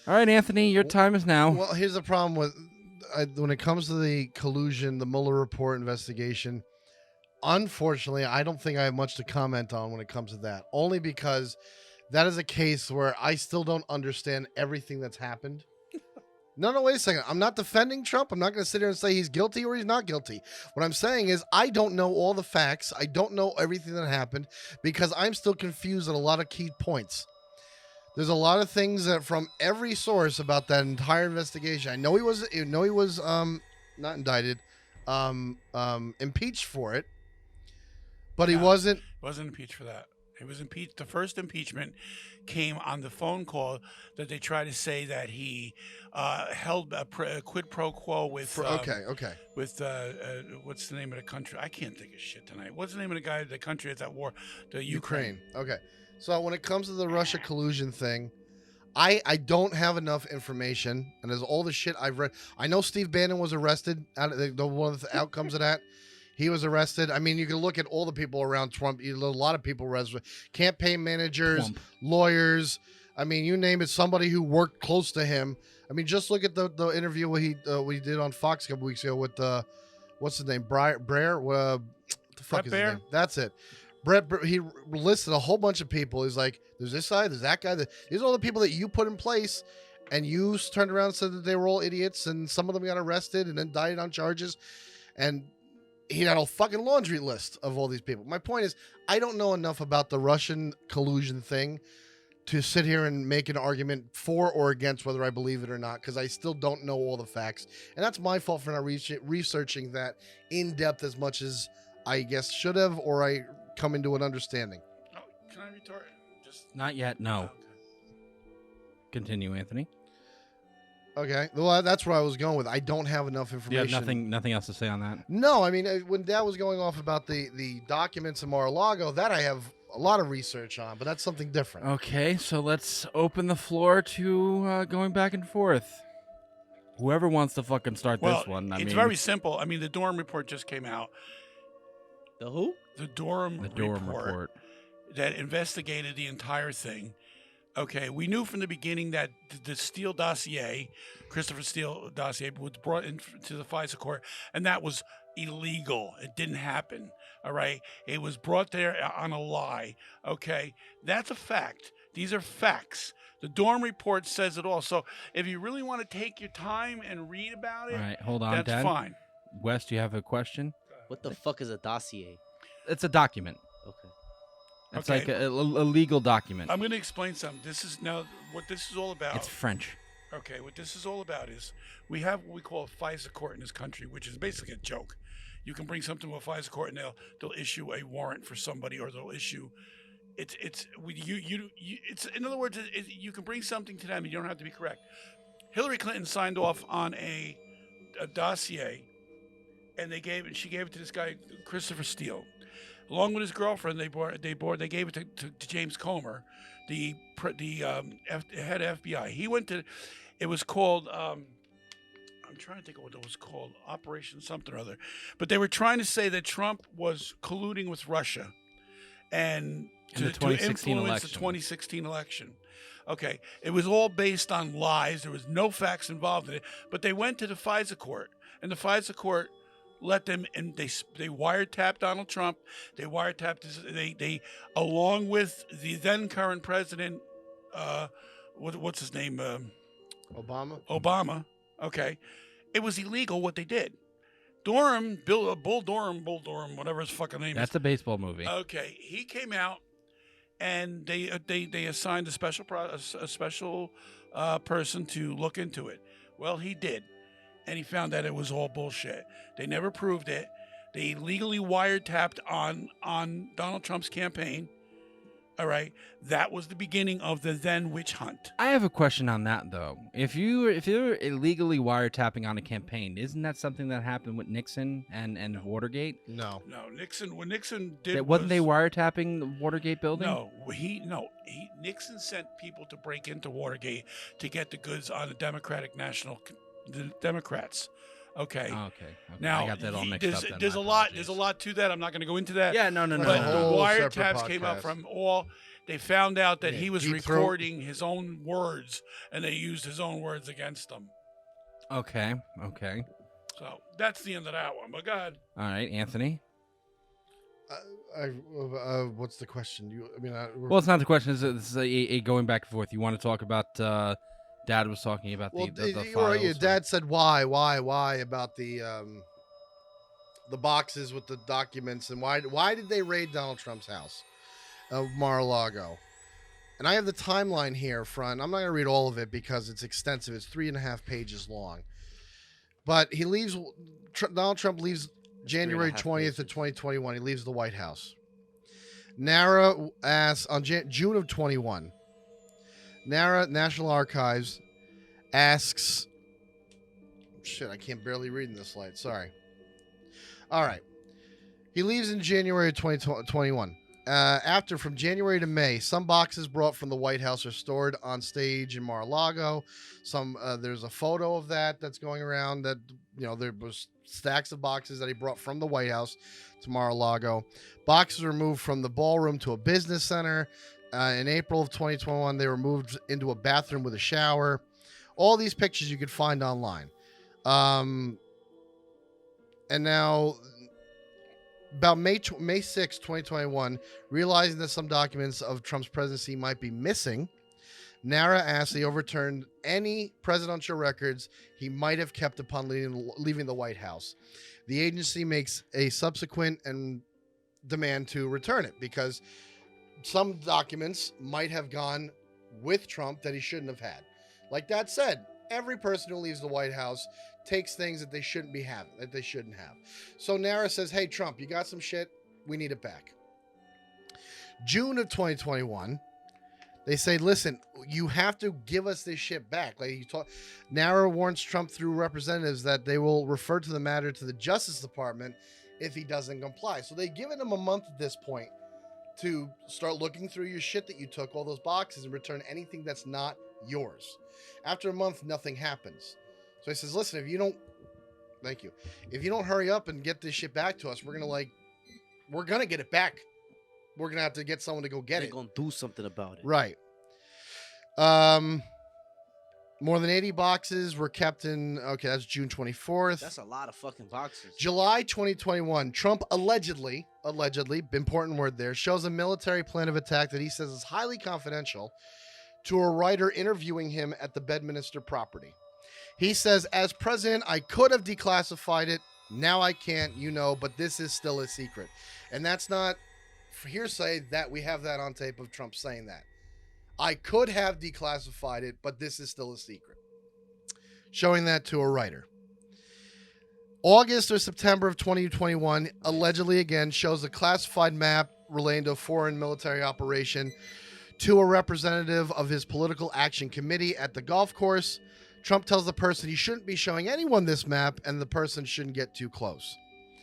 All right, Anthony, your time is now. Well, here's the problem with when it comes to the collusion, the Mueller report investigation. Unfortunately, I don't think I have much to comment on when it comes to that. Only because that is a case where I still don't understand everything that's happened. No, wait a second. I'm not defending Trump. I'm not going to sit here and say he's guilty or he's not guilty. What I'm saying is I don't know all the facts. I don't know everything that happened because I'm still confused at a lot of key points. There's a lot of things that from every source about that entire investigation. I know he was not indicted, impeached for it, but he wasn't. Wasn't impeached for that. He was impeached. The first impeachment came on the phone call that they tried to say that he held a quid pro quo with. Okay. With what's the name of the country? I can't think of shit tonight. What's the name of the country that's at war? The Ukraine. Okay. So when it comes to the Russia collusion thing, I don't have enough information, and there's all the shit I've read. I know Steve Bannon was arrested. One of the outcomes of that, he was arrested. I mean, you can look at all the people around Trump. A lot of people arrested, campaign managers, lawyers. I mean, you name it. Somebody who worked close to him. I mean, just look at the interview we did on Fox a couple weeks ago with what's his name, Breyer. What the fuck is his name? That's it. Brett, he listed a whole bunch of people. He's like, there's this side, there's that guy. These are all the people that you put in place, and you turned around and said that they were all idiots, and some of them got arrested and then died on charges. And he had a fucking laundry list of all these people. My point is, I don't know enough about the Russian collusion thing to sit here and make an argument for or against whether I believe it or not, because I still don't know all the facts. And that's my fault for not researching that in depth as much as I guess should have, or I come into an understanding. Oh, can I retort? Just Not yet, no. okay. Continue, Anthony. Okay, well, that's where I was going with. I don't have enough You information. have nothing else to say on that? No, I mean, when Dad was going off about the documents in Mar-a-Lago, that I have a lot of research on, but that's something different. Okay, so let's open the floor to going back and forth. Whoever wants to fucking start this one. It's very simple. I mean, the Durham report just came out. The who? The Durham report that investigated the entire thing Okay, we knew from the beginning that the Steele dossier, Christopher Steele dossier, was brought into the FISA court, and that was illegal. It didn't happen. All right, it was brought there on a lie. Okay, that's a fact. These are facts. The Dorm report says it all. So if you really want to take your time and read about it, All right, hold on, that's Dad. fine. Wes, do you have a question? What the fuck is a dossier? It's a document. Okay. It's Okay. like a legal document. I'm going to explain something. This is now what this is all about. It's French. Okay, what this is all about is we have what we call a FISA court in this country, which is basically a joke. You can bring something to a FISA court and they'll issue a warrant for somebody, or they'll issue it's in other words, you can bring something to them. You don't have to be correct. Hillary Clinton signed off on a dossier, and she gave it to this guy Christopher Steele, along with his girlfriend. They gave it to James Comer, the head of FBI. He went to, it was called, I'm trying to think of what it was called, Operation something or other. But they were trying to say that Trump was colluding with Russia and to influence the 2016 election. Okay, it was all based on lies. There was no facts involved in it. But they went to the FISA court, and the FISA court let them, and they wiretapped Donald Trump. They wiretapped they along with the then current president, what's his name? Obama. Okay, it was illegal what they did. Bull Durham, whatever his fucking name is. That's a baseball movie. Okay, he came out, and they assigned a special person to look into it. Well, he did, and he found that it was all bullshit. They never proved it. They legally wiretapped on Donald Trump's campaign. All right, that was the beginning of the then witch hunt. I have a question on that though. If you're illegally wiretapping on a campaign, isn't that something that happened with Nixon and Watergate? No. What Nixon did wasn't they wiretapping the Watergate building? Nixon sent people to break into Watergate to get the goods on the Democrats. Okay. Oh, okay. Now I got that all mixed up. Then. There's a lot to that. I'm not going to go into that. Yeah, no. But the wiretaps came out from all. They found out that he was recording his own words, and they used his own words against him. Okay. So that's the end of that one. But go ahead. All right, Anthony. What's the question? Well, it's not the question. It's a going back and forth. You want to talk about? Dad was talking about the files. Your dad said why about the boxes with the documents, and why did they raid Donald Trump's house of Mar-a-Lago? And I have the timeline here, front. I'm not going to read all of it because it's extensive. It's 3.5 pages long. But he leaves. Donald Trump leaves January 20th of 2021. He leaves the White House. NARA asks on June of 21. NARA, National Archives, asks... Shit, I can't barely read in this light. Sorry. All right. He leaves in January of 2021. After, from January to May, some boxes brought from the White House are stored on stage in Mar-a-Lago. There's a photo of that's going around that, there was stacks of boxes that he brought from the White House to Mar-a-Lago. Boxes were moved from the ballroom to a business center. In April of 2021, they were moved into a bathroom with a shower. All these pictures you could find online. And now, about May 6, 2021, realizing that some documents of Trump's presidency might be missing, NARA asked they overturned any presidential records he might have kept upon leaving the White House. The agency makes a subsequent demand to return it because some documents might have gone with Trump that he shouldn't have had. Like Dad said, every person who leaves the White House takes things that they shouldn't have. So NARA says, hey, Trump, you got some shit. We need it back. June of 2021, they say, listen, you have to give us this shit back. NARA warns Trump through representatives that they will refer to the matter to the Justice Department if he doesn't comply. So they've given him a month at this point to start looking through your shit that you took, all those boxes, and return anything that's not yours. After a month, nothing happens. So he says, listen, if you don't hurry up and get this shit back to us, we're gonna get it back. We're gonna have to get someone to go get it. They're gonna do something about it. Right. More than 80 boxes were kept in. Okay, that's June 24th. That's a lot of fucking boxes. July 2021, Trump allegedly, important word there, shows a military plan of attack that he says is highly confidential to a writer interviewing him at the Bedminster property. He says, as president, I could have declassified it. Now I can't, but this is still a secret. And that's not for hearsay that we have that on tape of Trump saying that. I could have declassified it, but this is still a secret. Showing that to a writer. August or September of 2021, allegedly again, shows a classified map relating to a foreign military operation to a representative of his political action committee at the golf course. Trump tells the person he shouldn't be showing anyone this map and the person shouldn't get too close.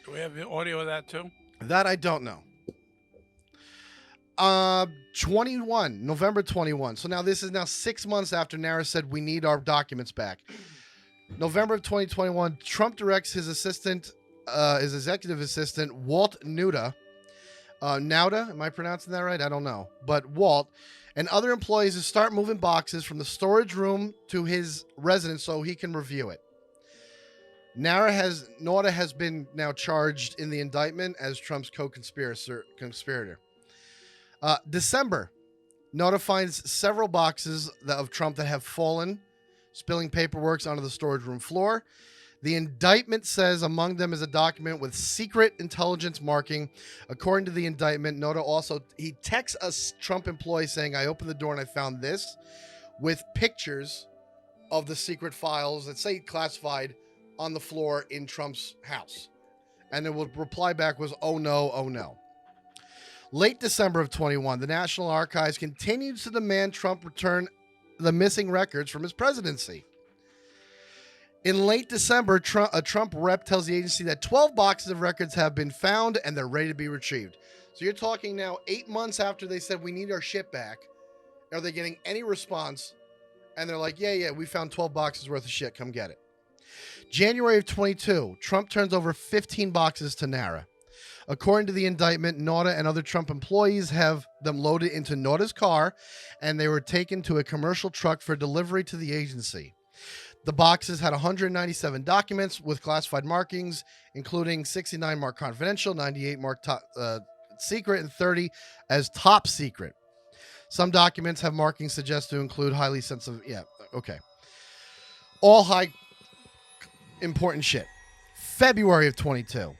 Do we have the audio of that too? That I don't know. 21, November 21. So now this is now 6 months after Nara said we need our documents back. November of 2021, Trump directs his assistant, his executive assistant, Walt Nauta. Nauta, am I pronouncing that right? I don't know. But Walt and other employees to start moving boxes from the storage room to his residence so he can review it. Nauta has been now charged in the indictment as Trump's co-conspirator. December, Nauta finds several boxes of Trump that have fallen, spilling paperwork onto the storage room floor. The indictment says among them is a document with secret intelligence marking. According to the indictment, Nauta he texts a Trump employee saying, I opened the door and I found this, with pictures of the secret files that say classified on the floor in Trump's house. And the reply back was, oh no, oh no. Late December of 21, the National Archives continues to demand Trump return the missing records from his presidency. In late December, a Trump rep tells the agency that 12 boxes of records have been found and they're ready to be retrieved. So you're talking now 8 months after they said we need our shit back. Are they getting any response? And they're like, yeah, we found 12 boxes worth of shit. Come get it. January of 22, Trump turns over 15 boxes to Nara. According to the indictment, Nauta and other Trump employees have them loaded into Nauta's car, and they were taken to a commercial truck for delivery to the agency. The boxes had 197 documents with classified markings, including 69 marked confidential, 98 marked secret, and 30 as top secret. Some documents have markings suggest to include highly sensitive. Yeah, okay. All high important shit. February of 22.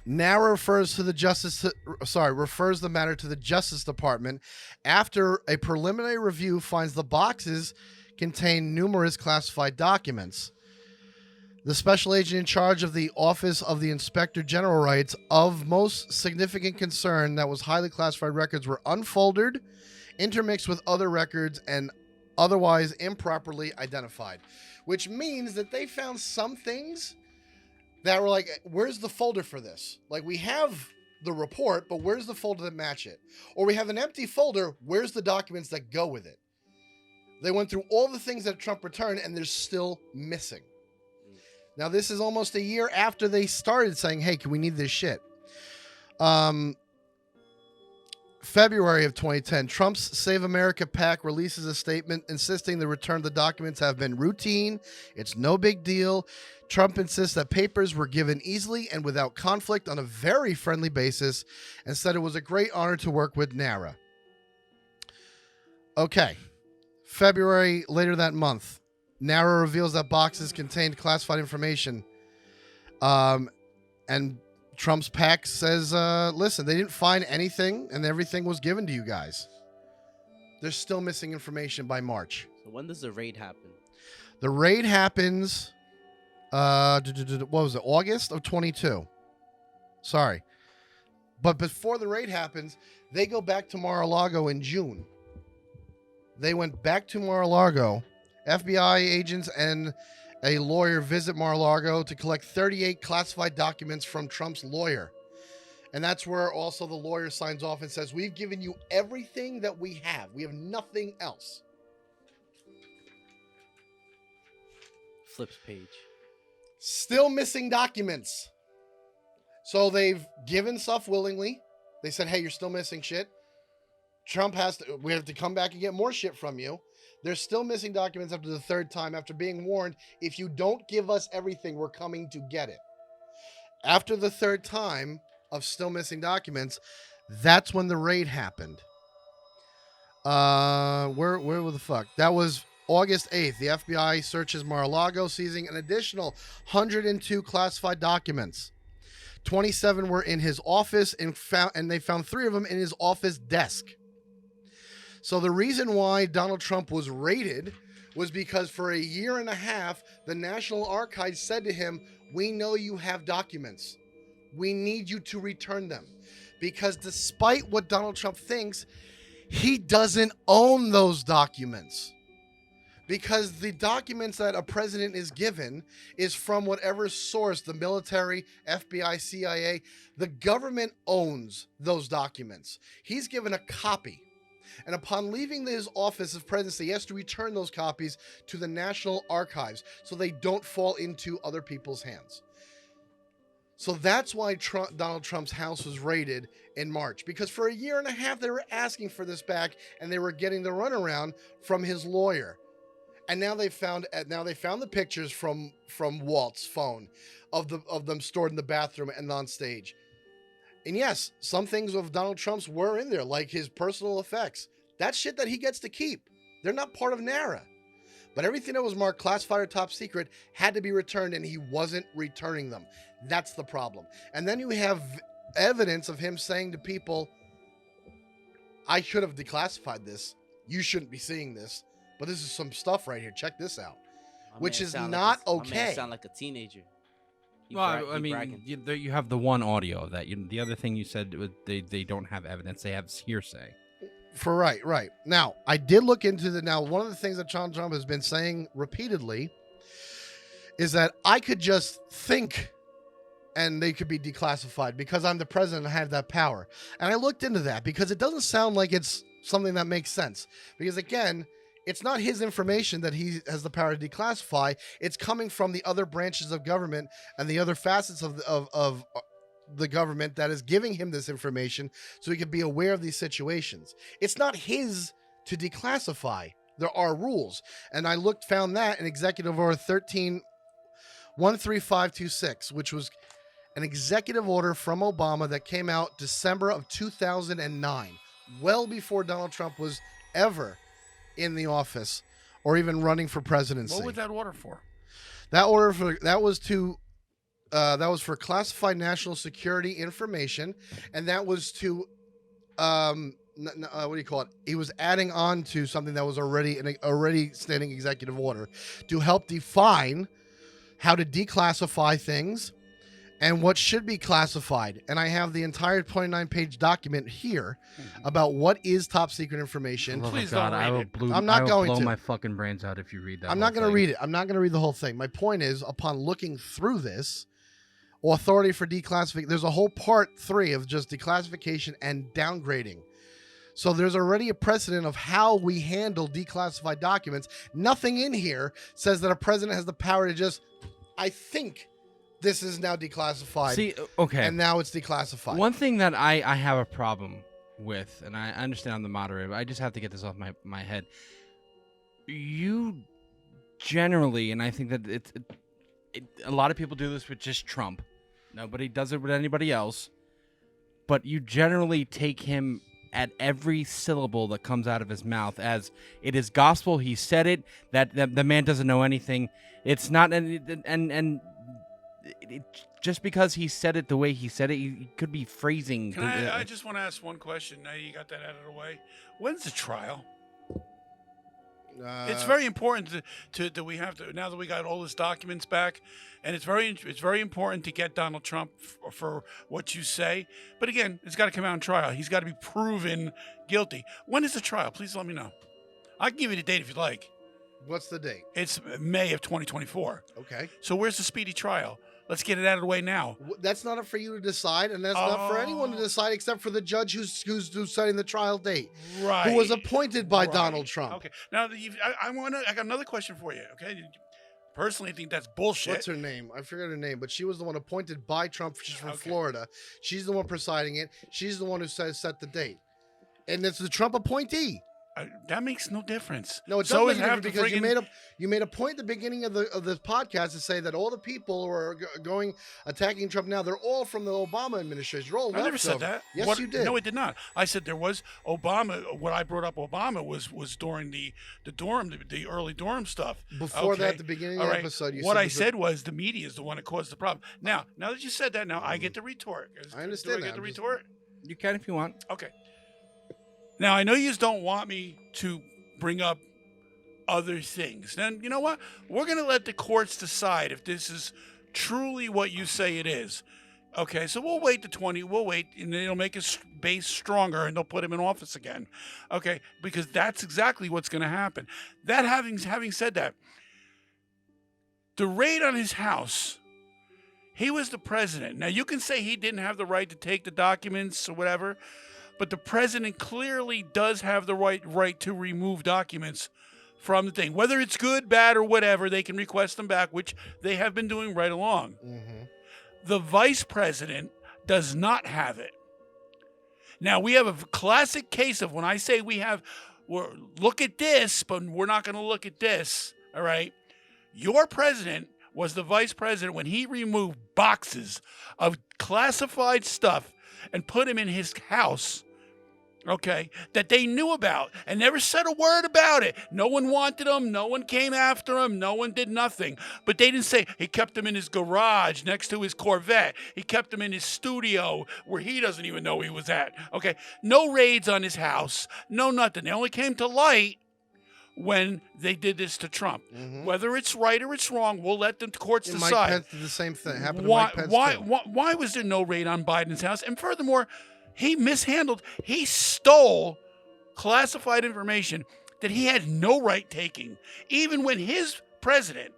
Nara refers the matter to the Justice Department after a preliminary review finds the boxes contain numerous classified documents. The special agent in charge of the Office of the Inspector General writes, of most significant concern that was highly classified records were unfolded, intermixed with other records, and otherwise improperly identified. Which means that they found some things that were like, where's the folder for this? Like, we have the report, but where's the folder that match it? Or we have an empty folder, where's the documents that go with it? They went through all the things that Trump returned, and they're still missing. Now, this is almost a year after they started saying, hey, we need this shit. February of 2010, Trump's Save America PAC releases a statement insisting the return of the documents have been routine. It's no big deal. Trump insists that papers were given easily and without conflict on a very friendly basis and said it was a great honor to work with Nara. Okay. February, later that month, Nara reveals that boxes contained classified information. And Trump's PAC says, listen, they didn't find anything and everything was given to you guys. They're still missing information by March. So when does the raid happen? The raid happens, what was it, August of 22. Sorry. But before the raid happens, they go back to Mar-a-Lago in June. They went back to Mar-a-Lago. FBI agents and a lawyer visit Mar-a-Lago to collect 38 classified documents from Trump's lawyer. And that's where also the lawyer signs off and says, we've given you everything that we have. We have nothing else. Flips page. Still missing documents. So they've given stuff willingly. They said, hey, you're still missing shit. we have to come back and get more shit from you. They're still missing documents after the third time, after being warned, if you don't give us everything, we're coming to get it. After the third time of still missing documents, that's when the raid happened. Where the fuck? That was August 8th. The FBI searches Mar-a-Lago, seizing an additional 102 classified documents. 27 were in his office, and they found 3 of them in his office desk. So the reason why Donald Trump was raided was because for a year and a half, the National Archives said to him, we know you have documents. We need you to return them. Because despite what Donald Trump thinks, he doesn't own those documents. Because the documents that a president is given is from whatever source, the military, FBI, CIA, the government owns those documents. He's given a copy. And upon leaving his office of presidency, he has to return those copies to the National Archives so they don't fall into other people's hands. So that's why Donald Trump's house was raided in March, because for a year and a half they were asking for this back, and they were getting the runaround from his lawyer. And now they found the pictures from Walt's phone of them stored in the bathroom and on stage. And yes, some things of Donald Trump's were in there, like his personal effects. That's shit that he gets to keep. They're not part of NARA. But everything that was marked classified or top secret had to be returned, and he wasn't returning them. That's the problem. And then you have evidence of him saying to people, I should have declassified this. You shouldn't be seeing this. But this is some stuff right here. Check this out. Which is not okay. My man sound like a teenager. Well, I mean, you have the one audio of that. The other thing you said, they don't have evidence. They have hearsay. Right. Now, I did look into one of the things that Donald Trump has been saying repeatedly is that I could just think and they could be declassified because I'm the president and I have that power. And I looked into that because it doesn't sound like it's something that makes sense. Because again, it's not his information that he has the power to declassify. It's coming from the other branches of government and the other facets of the government that is giving him this information so he can be aware of these situations. It's not his to declassify. There are rules. And I found that in Executive Order 13526, which was an executive order from Obama that came out December of 2009, well before Donald Trump was ever in the office or even running for presidency. What was that order for? That was for classified national security information, and that was to what do you call it? He was adding on to something that was already an already standing executive order to help define how to declassify things and what should be classified. And I have the entire 29-page document here about what is top secret information. Please don't read it. I'm not going to blow my fucking brains out if you read that. I'm not going to read it. I'm not going to read the whole thing. My point is, upon looking through this, authority for declassification, there's a whole part 3 of just declassification and downgrading. So there's already a precedent of how we handle declassified documents. Nothing in here says that a president has the power to just, I think this is now declassified. See, okay. And now it's declassified. One thing that I have a problem with, and I understand I'm the moderator, but I just have to get this off my head. You generally, and I think that a lot of people do this with just Trump. Nobody does it with anybody else. But you generally take him at every syllable that comes out of his mouth as it is gospel. He said it. That the man doesn't know anything. It's not, and just because he said it the way he said it, he could be phrasing. I just want to ask one question. Now you got that out of the way. When's the trial? It's very important to we have to, now that we got all his documents back, and it's very important to get Donald Trump for what you say. But again, it's got to come out in trial. He's got to be proven guilty. When is the trial? Please let me know. I can give you the date if you'd like. What's the date? It's May of 2024. Okay. So where's the speedy trial? Let's get it out of the way now. That's not up for you to decide, and that's not for anyone to decide except for the judge who's setting the trial date. Right. Who was appointed by Donald Trump. Okay. Now, I got another question for you, okay? Personally, I think that's bullshit. What's her name? I forget her name, but she was the one appointed by Trump. She's from Florida. She's the one presiding it. She's the one who set the date. And it's the Trump appointee. That makes no difference. No, it does So make is a half difference the because friggin- you made a point at the beginning of the podcast to say that all the people who are attacking Trump now, they're all from the Obama administration. They're all I never said leftover. that. Yes, you did. No, I did not. I said there was Obama. What I brought up Obama was during the early Durham stuff. Before that, Okay. at the beginning All of the right. episode, you What said I said was the media is the one that caused the problem. Now that you said that, now I get to retort. I understand Do I that. get to I'm just- retort? You can if you want. Okay. Now I know you don't want me to bring up other things. Then you know what? We're going to let the courts decide if this is truly what you say it is. Okay, so we'll wait to 20. We'll wait, and it'll make his base stronger, and they'll put him in office again. Okay, because that's exactly what's going to happen. That having said that, the raid on his house, he was the president. Now you can say he didn't have the right to take the documents or whatever, but the president clearly does have the right to remove documents from the thing. Whether it's good, bad, or whatever, they can request them back, which they have been doing right along. Mhm. The vice president does not have it. Now, we have a classic case of when I say look at this, but we're not going to look at this, all right? Your president was the vice president when he removed boxes of classified stuff and put him in his house, okay, that they knew about and never said a word about it. No one wanted him. No one came after him. No one did nothing. But they didn't say he kept him in his garage next to his Corvette. He kept him in his studio where he doesn't even know he was at. Okay, no raids on his house. No nothing. They only came to light when they did this to Trump. Mhm. Whether it's right or it's wrong, we'll let the courts And decide. Mike Pence did the same thing. Happened to Why, Mike Pence why, too. why was there no raid on Biden's house? And furthermore, he stole classified information that he had no right taking. Even when his president,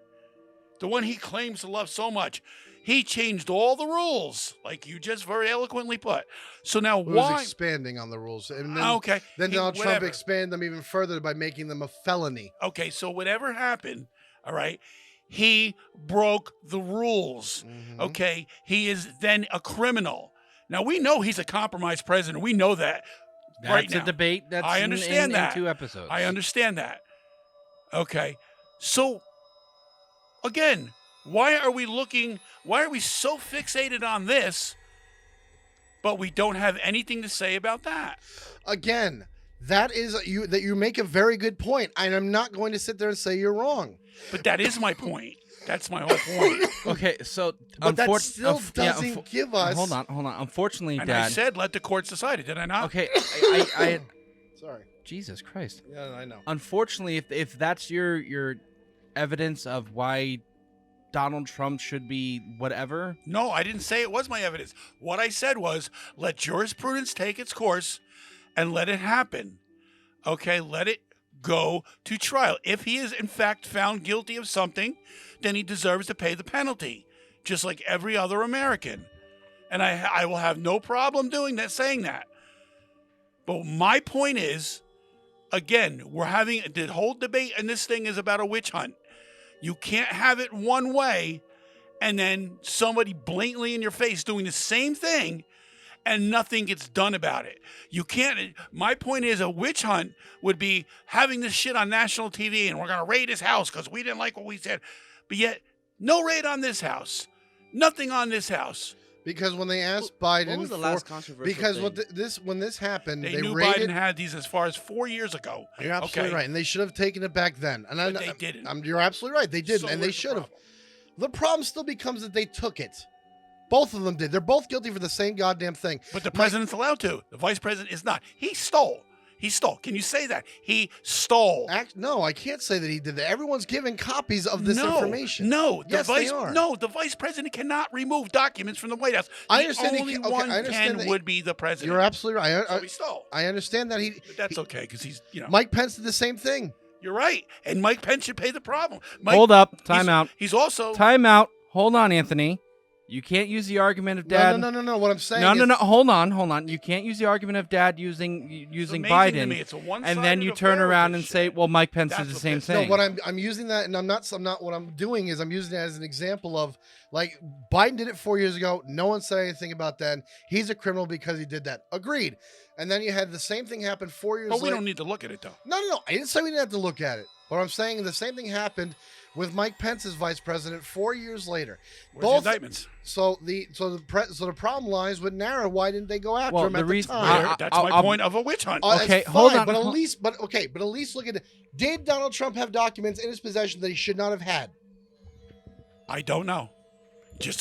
the one he claims to love so much, he changed all the rules, like you just very eloquently put. So now It was why? expanding on the rules. And then, Okay. then Donald Trump whatever. expanded them even further by making them a felony. Okay, so whatever happened, all right, he broke the rules. Mhm. Okay, he is then a criminal. Now we know he's a compromised president. We know that. That's Right a now. debate. That's I understand in that. 2 episodes. I understand that. Okay, so again, why are we so fixated on this, but we don't have anything to say about that? Again, that you make a very good point, and I'm not going to sit there and say you're wrong. But that is my point. That's my whole point. Okay, so But that still doesn't give us. Hold on. Unfortunately, And Dad. I said let the courts decide it, did I not? Okay, I Sorry. Jesus Christ. Yeah, I know. Unfortunately, if that's your evidence of why Donald Trump should be whatever, No, I didn't say it was my evidence. What I said was let jurisprudence take its course and let it happen. Okay, let it go to trial. If he is in fact found guilty of something, then he deserves to pay the penalty, just like every other American. And I will have no problem doing that, saying that. But my point is, again, we're having the whole debate, and this thing is about a witch hunt. You can't have it one way and then somebody blatantly in your face doing the same thing and nothing gets done about it. You can't. My point is a witch hunt would be having this shit on national TV and we're going to raid his house because we didn't like what we said. But yet, no raid on this house. Nothing on this house. Because when they asked Biden, What was the last controversial because thing? when this happened, They they knew raided. Biden had these as far as 4 years ago. You're absolutely Okay. right, and they should have taken it back then. And But they didn't. You're absolutely right, they didn't, So and they where's the should have. problem? The problem still becomes that they took it. Both of them did. They're both guilty for the same goddamn thing. But the president's allowed to. The vice president is not. He stole. He stole. Can you say that? He stole. No, I can't say that he did that. Everyone's given copies of this information. No, Yes, they are. No, the vice president cannot remove documents from the White House. I understand The he only can- okay, one I understand can that would be the president. You're absolutely right. So he stole. I understand that But that's okay because he's, Mike Pence did the same thing. You're right. And Mike Pence should pay the problem. Mike, hold up, he's- time out, He's also. time out. Hold on, Anthony. You can't use the argument of dad. No. What I'm saying No. Hold on. You can't use the argument of dad using Biden, It's a and then you turn around and say, "Well, Mike Pence That's did the what same pisses- thing." No, I'm using that, and I'm not. What I'm doing is I'm using it as an example of like Biden did it 4 years ago. No one said anything about that. He's a criminal because he did that. Agreed. And then you had the same thing happen 4 years. But we later. don't need to look at it though. No. I didn't say we didn't have to look at it. But I'm saying the same thing happened with Mike Pence as vice president 4 years later. Where's the indictments? So the problem lies with Nara. Why didn't they go after Well, him the at the reason- time? That's my point of a witch hunt. Okay, that's hold fine, on, But at hold- least look at it. Did Donald Trump have documents in his possession that he should not have had? I don't know.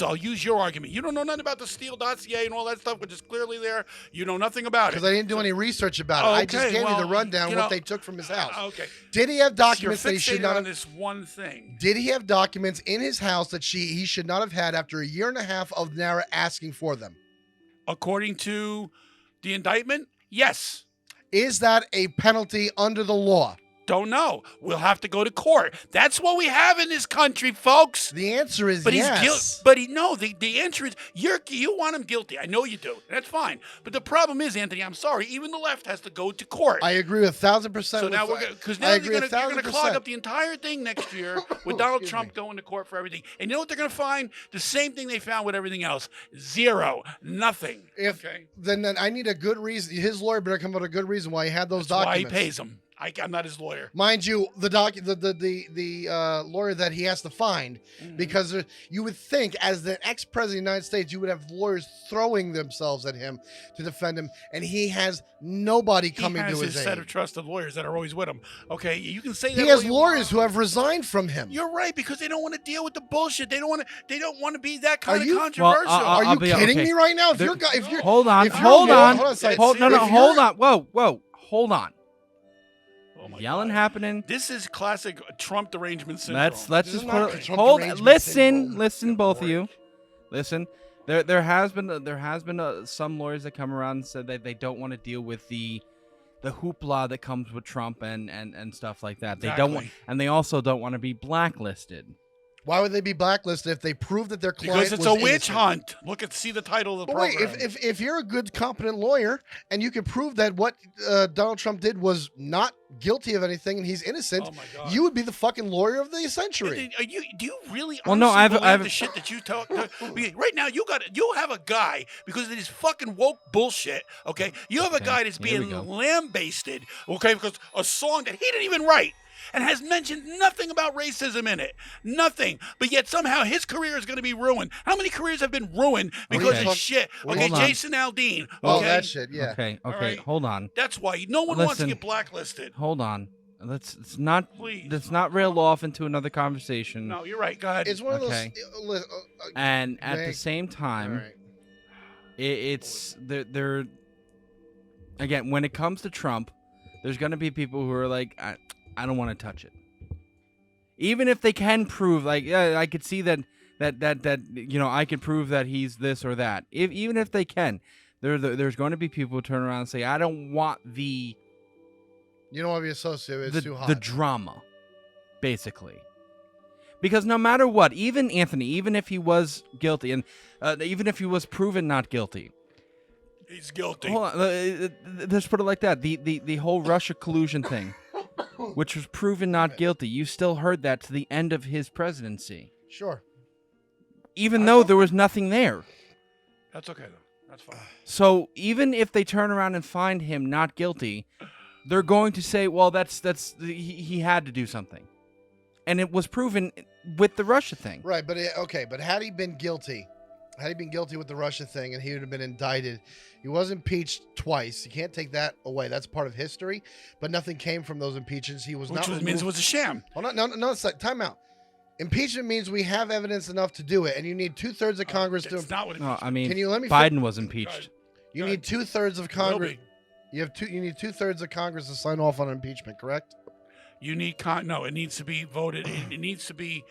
I'll use your argument. You don't know nothing about the Steele dossier and all that stuff, which is clearly there. You know nothing about it. Because I didn't do any research about it. I just Okay, gave you the well, rundown you what know- they took from his house. Okay. Did he have documents So that you're he should fixated not on have? this one thing. Did he have documents in his house that he should not have had after a year and a half of Nara asking for them? According to the indictment, yes. Is that a penalty under the law? Don't know. We'll have to go to court. That's what we have in this country, folks. The answer is But yes. he's guilty. But the answer is you want him guilty. I know you do. That's fine. But the problem is, Anthony, I'm sorry, even the left has to go to court. I agree 1,000%. So now because now you're gonna clog up the entire thing next year with Donald Excuse Trump me. going to court for everything. And you know what they're gonna find? The same thing they found with everything else. Zero. Nothing. Okay. Then I need a good reason. His lawyer better come up with a good reason why he had those That's why documents. he pays them. I'm not his lawyer. Mind you, the lawyer that he has to find, because you would think, as the ex-president of the United States, you would have lawyers throwing themselves at him to defend him, and he has nobody coming he has to his his set aid. of trusted lawyers that are always with him. Okay, you can say that. He has all you lawyers want. who have resigned from him. You're right, because they don't want to deal with the bullshit. They don't want to be that kind of you- controversial. Are you kidding okay. me right now? If There- you're Hold on. if you're- Hold on. hold on a second. Hold If you're- on. Whoa. Hold on. Oh my Yelling God. happening. This is classic Trump derangement syndrome. Let's This just is not put it. Trump Hold. derangement Listen, syndrome. both of you. Listen. There has been some lawyers that come around and said that they don't want to deal with the hoopla that comes with Trump and stuff like that. They don't want, Exactly. and they also don't want to be blacklisted. Why would they be blacklisted if they prove that their client Because it's was a witch innocent? hunt. See the title of the But wait, program. if you're a good, competent lawyer and you can prove that what Donald Trump did was not guilty of anything and he's innocent, Oh my God. you would be the fucking lawyer of the century. Do you really Well, no, honestly I've- believe the shit that you talk? Right now, you have a guy because of this fucking woke bullshit. Okay, you have a guy that's here we being go. lambasted. Okay, because a song that he didn't even write. And has mentioned nothing about racism in it. Nothing. But yet somehow his career is going to be ruined. How many careers have been ruined because Okay. of shit? What Okay, hold on. Jason Aldean. Oh, Okay. that shit, yeah. Okay. right. Hold on. That's why no one wants to Listen. get blacklisted. Hold on. Let's not Please. rail off into another conversation. No, you're right. Go ahead. It's one of Okay. those. And at the Meg, same all time, right. it's they're again, when it comes to Trump, there's going to be people who are like, I don't want to touch it. Even if they can prove, like, yeah, I could see that I could prove that he's this or that. Even if they can, there's going to be people who turn around and say, I don't want the You don't want to be associated. It's too hot. the drama, basically. Because no matter what, even Anthony, even if he was guilty, and even if he was proven not guilty, He's guilty. hold on, let's put it like that: the whole Russia collusion thing, which was proven not guilty, you still heard that to the end of his presidency, Sure. even though there was nothing there. That's okay though. That's fine. So even if they turn around and find him not guilty, they're going to say, well, he had to do something, and it was proven with the Russia thing. Right, but but had he been guilty with the Russia thing and he would have been indicted, he was impeached twice. You can't take that away. That's part of history. But nothing came from those impeachments. He was Which not. means it was a sham. Oh, no. It's like time out. Impeachment means we have evidence enough to do it, and you need 2/3 of Congress to. That's not what No, I mean, Can you let me? Biden was impeached. You Go need 2/3 of Congress. be. You need 2/3 of Congress to sign off on impeachment. Correct? You need no. It needs to be voted. It needs to be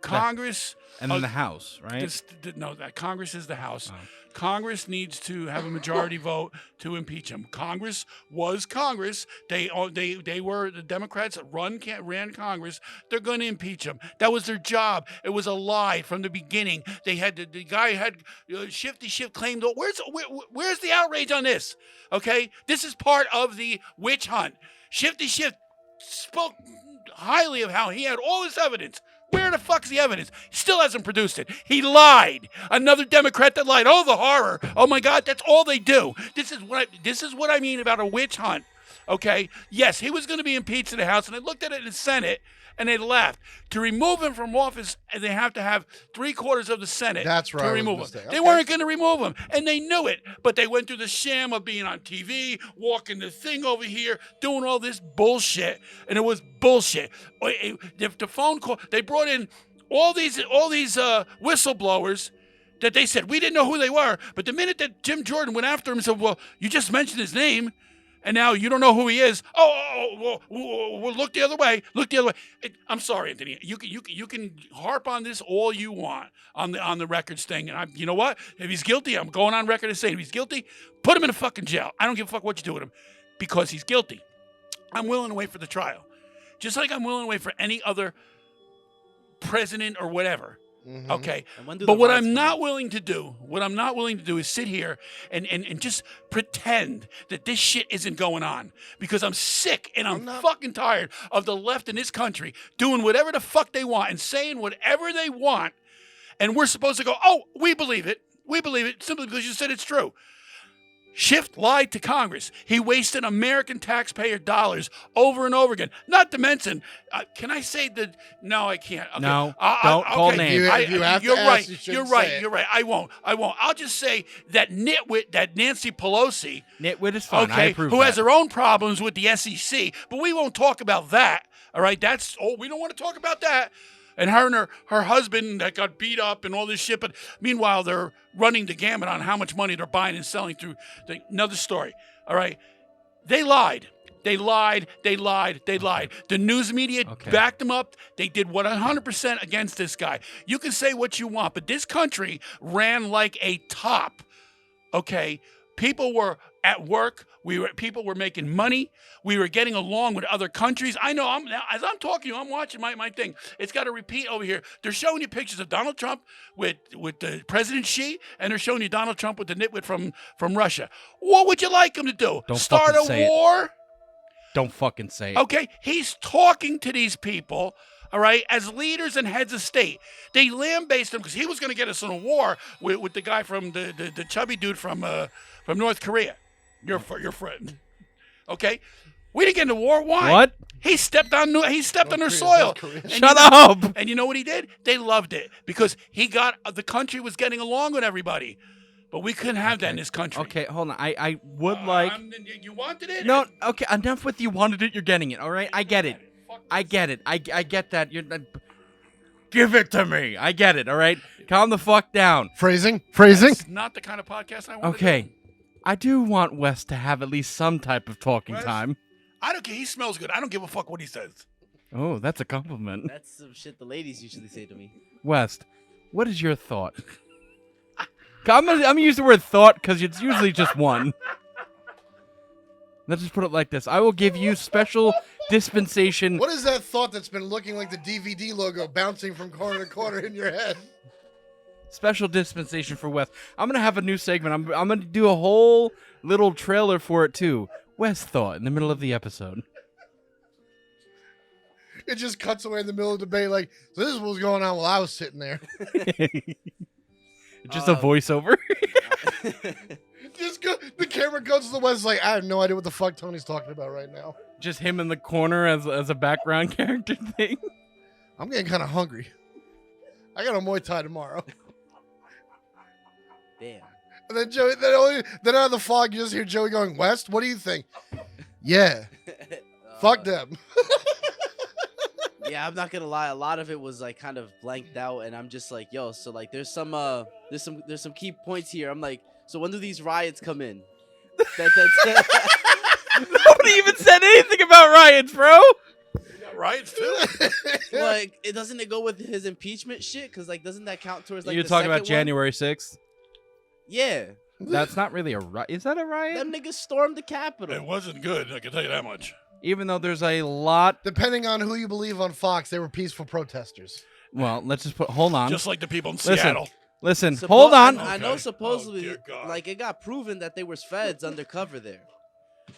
Congress. And then the House, right? That Congress is the House. Oh. Congress needs to have a majority vote to impeach him. Congress was Congress. They were the Democrats that ran Congress. They're going to impeach him. That was their job. It was a lie from the beginning. They had the guy had Shifty Shift claimed. Where's the outrage on this? Okay, this is part of the witch hunt. Shifty Shift spoke highly of how he had all this evidence. Where the fuck's the evidence? He still hasn't produced it. He lied. Another Democrat that lied. Oh, the horror. Oh my God, that's all they do. This is what I mean about a witch hunt. Okay? Yes, he was going to be impeached in the House, and they looked at it in the Senate, and they left. To remove him from office, they have to have 3/4 of the Senate to remove him. They weren't going to remove him, and they knew it. But they went through the sham of being on TV, walking the thing over here, doing all this bullshit, and it was bullshit. The phone call, they brought in all these whistleblowers that they said we didn't know who they were. But the minute that Jim Jordan went after him and said, "Well, you just mentioned his name." And now you don't know who he is. Well, look the other way. Look the other way. I'm sorry, Anthony. You can harp on this all you want on the records thing. And you know what? If he's guilty, I'm going on record as saying if he's guilty, put him in a fucking jail. I don't give a fuck what you do with him, because he's guilty. I'm willing to wait for the trial, just like I'm willing to wait for any other president or whatever. Mm-hmm. Okay, but what I'm not willing to do, is sit here and just pretend that this shit isn't going on, because I'm sick and I'm fucking tired of the left in this country doing whatever the fuck they want and saying whatever they want, and we're supposed to go, oh, we believe it simply because you said it's true. Schiff lied to Congress. He wasted American taxpayer dollars over and over again. Not to mention, can I say that? No, I can't. Okay. No, don't call names. You're right. I won't. I'll just say that nitwit, that Nancy Pelosi. Nitwit is fine. Okay, I approve who that. has her own problems with the SEC, but we won't talk about that. All right, we don't want to talk about that. And her husband that got beat up and all this shit. But meanwhile, they're running the gamut on how much money they're buying and selling through. Another story. All right. They lied. The news media backed them up. They did 100% against this guy. You can say what you want, but this country ran like a top. Okay. People were at work. People were making money. We were getting along with other countries. I know. As I'm talking to you, I'm watching my thing. It's got to repeat over here. They're showing you pictures of Donald Trump with the President Xi, and they're showing you Donald Trump with the nitwit from Russia. What would you like him to do? Don't start a war? Don't fucking say it. Okay, he's talking to these people. All right, as leaders and heads of state, they lambasted him because he was going to get us in a war with the guy from the chubby dude from North Korea. Your friend. Okay, we didn't get into war. Why? What? He stepped on their soil. Shut up. And you know what he did? They loved it because the country was getting along with everybody. But we couldn't have that in this country. Okay, hold on. I would like. You wanted it? No. Okay, enough with you wanted it. You're getting it. All right, I get it. I get it. I get that. Give it to me. I get it. All right, calm the fuck down. Phrasing. That's not the kind of podcast I want. Okay, I do want Wes to have at least some type of talking time. I don't care. He smells good. I don't give a fuck what he says. Oh, that's a compliment. That's some shit the ladies usually say to me. West, what is your thought? I'm gonna use the word thought because it's usually just one. Let's just put it like this. I will give you special dispensation. What is that thought that's been looking like the DVD logo bouncing from corner to corner in your head? Special dispensation for Wes. I'm going to have a new segment. I'm going to do a whole little trailer for it, too. Wes thought in the middle of the episode. It just cuts away in the middle of the debate like, so this is what was going on while I was sitting there. Just a voiceover. The camera goes to the West like, I have no idea what the fuck Tony's talking about right now. Just him in the corner as a background character thing. I'm getting kind of hungry. I got a Muay Thai tomorrow. Damn. And then Joey, then out of the fog, you just hear Joey going, West, what do you think? Yeah. Fuck them. Yeah, I'm not gonna lie. A lot of it was like kind of blanked out, and I'm just like, yo. So like, there's some key points here. I'm like, so when do these riots come in? Nobody even said anything about riots, bro. riots too. Like, it doesn't it go with his impeachment shit? Because like, doesn't that count towards like You're the talking about second one? January 6th? Yeah, That's not really a riot. Is that a riot? them niggas stormed the Capitol. It wasn't good. I can tell you that much. Even though there's a lot. Depending on who you believe on Fox, they were peaceful protesters. Well, let's just put. Hold on. Just like the people in Listen. Seattle. Listen. Suppo- Hold on. I know Okay. supposedly, Oh, dear God. like it got proven that there was feds undercover there.